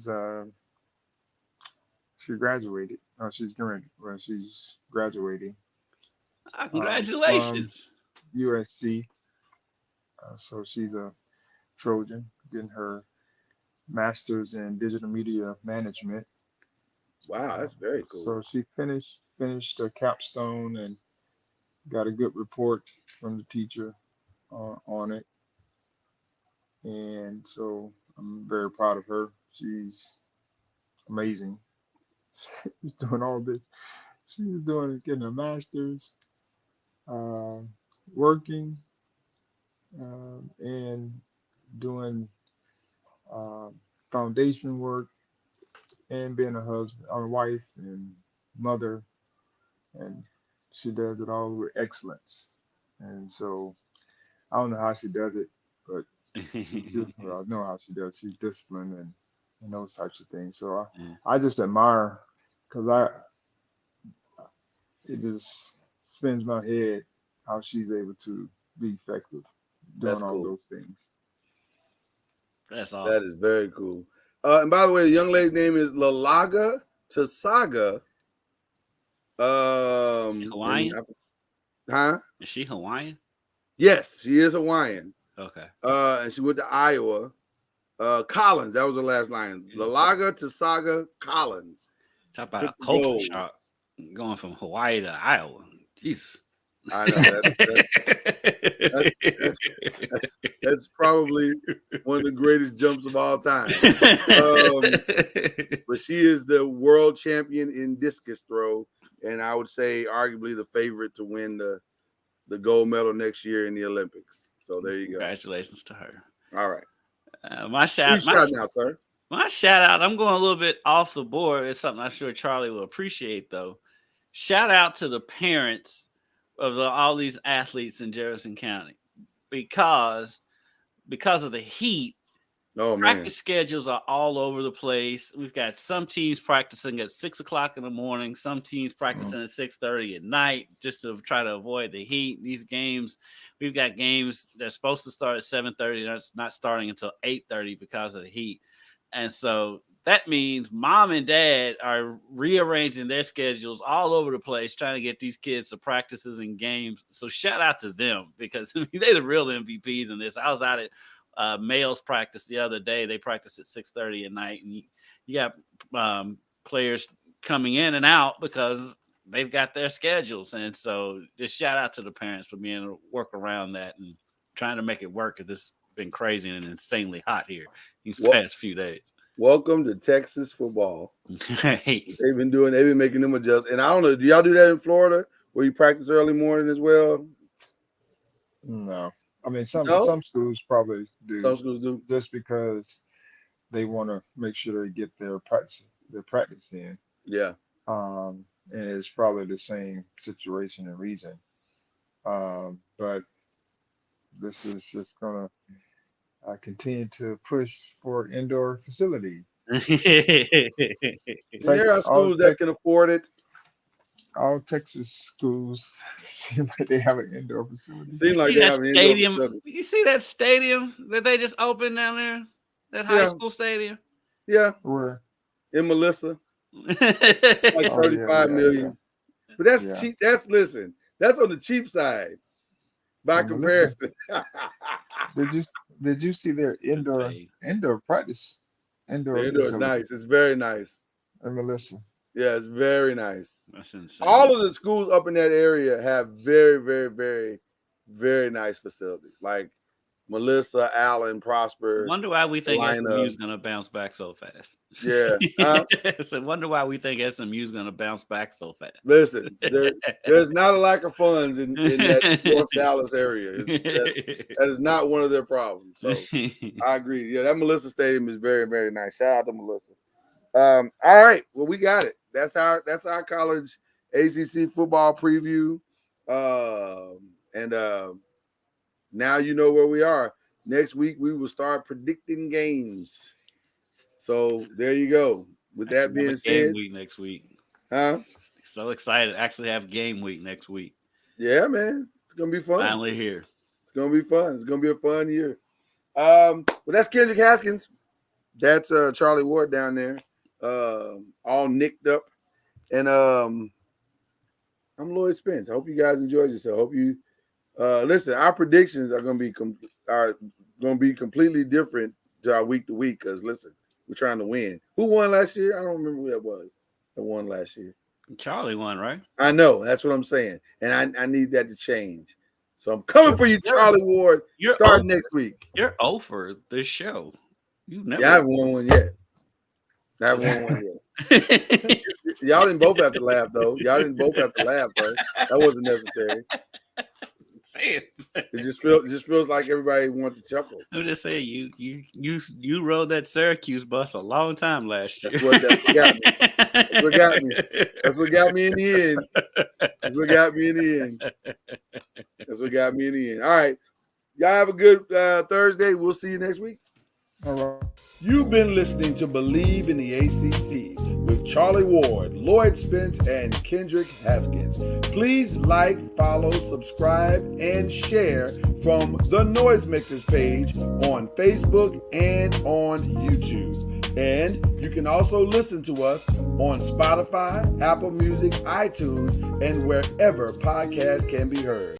graduated. She's graduating. Congratulations. USC. So she's a Trojan, getting her master's in digital media management. Wow, that's very cool. So she finished a capstone and got a good report from the teacher on it. And so I'm very proud of her. She's amazing. She's doing all this. She was getting a master's, working, and doing foundation work, and being a wife and mother, and she does it all with excellence. And so I don't know how she does it, but I know how she does. She's disciplined and those types of things. So I just admire, because it just spins my head how she's able to be effective doing all those things. That's awesome. That is very cool. And by the way, the young lady's name is Lalaga Tasaga. Hawaiian? Huh? Is she Hawaiian? Yes, she is Hawaiian. Okay. And she went to Iowa. Collins, that was her last line. Lalaga Tasaga Collins. Talk about a culture shock going from Hawaii to Iowa. Jesus. I know that's probably one of the greatest jumps of all time. But she is the world champion in discus throw, and I would say arguably the favorite to win the gold medal next year in the Olympics. So there you go. Congratulations to her. All right. My shout out, sir. My shout out, I'm going a little bit off the board. It's something I'm sure Charlie will appreciate, though. Shout out to the parents of all these athletes in Jefferson County because of the heat. Practice schedules are all over the place. We've got some teams practicing at 6:00 in the morning, some teams practicing at 6:30 at night just to try to avoid the heat. These games, we've got games that's supposed to start at 7:30. That's not starting until 8:30 because of the heat. And so that means mom and dad are rearranging their schedules all over the place, trying to get these kids to practices and games. So shout out to them, because they're the real MVPs in this. I was out at males practice the other day. They practice at 6:30 at night, and you got players coming in and out because they've got their schedules. And so just shout out to the parents for being able to work around that and trying to make it work, because it's been crazy and insanely hot here these past few days. Welcome to Texas football. Hey. They've been making them adjust. And I don't know, do y'all do that in Florida where you practice early morning as well? No. I mean, some schools probably do. Some schools do. Just because they want to make sure they get their practice in. Yeah. And it's probably the same situation and reason. But this is just going to continue to push for indoor facility. There are schools that can afford it. All Texas schools seem like they have an indoor facility. Seem like they have an stadium. indoor facility. You see that stadium that they just opened down there? That high school stadium? Yeah. Where? In Melissa. Like 35 million. Yeah. But that's cheap. That's on the cheap side by comparison. Did you see their indoor practice? Indoor is nice. It's very nice. And Melissa. Yeah, it's very nice. That's insane. All of the schools up in that area have very, very, very, very nice facilities. Like Melissa, Allen, Prosper. Wonder why we think SMU is going to bounce back so fast. Yeah. So wonder why we think SMU is going to bounce back so fast. Listen, there's not a lack of funds in that North Dallas area. That is not one of their problems. So I agree. Yeah, that Melissa Stadium is very, very nice. Shout out to Melissa. All right. Well, we got it. That's our college ACC football preview. Now you know where we are. Next week, we will start predicting games. So there you go. With that being said, game week next week. Huh? So excited. Actually have game week next week. Yeah, man. It's going to be fun. Finally here. It's going to be fun. It's going to be a fun year. Well, that's Kendrick Haskins. That's Charlie Ward down there. All nicked up. And I'm Lloyd Spence. I hope you guys enjoyed yourself. I hope you listen, our predictions are going to be completely different to our week to week, because listen, we're trying to win. Who won last year? I don't remember who that was that won last year. Charlie won, right? I know. That's what I'm saying. And I need that to change. So I'm coming for you, Charlie Ward. Start next week. You're over this show. You've never. Yeah, I haven't won one yet. Y'all didn't both have to laugh, though. Y'all didn't both have to laugh, bro. That wasn't necessary. It just feels like everybody wanted to chuckle. I'm just saying, you rode that Syracuse bus a long time last year. That's what got me. That's what got me in the end. All right. Y'all have a good Thursday. We'll see you next week. All right. You've been listening to Believe in the ACC with Charlie Ward, Lloyd Spence, and Kendrick Haskins. Please like, follow, subscribe, and share from the Noisemakers page on Facebook and on YouTube. And you can also listen to us on Spotify, Apple Music, iTunes, and wherever podcasts can be heard.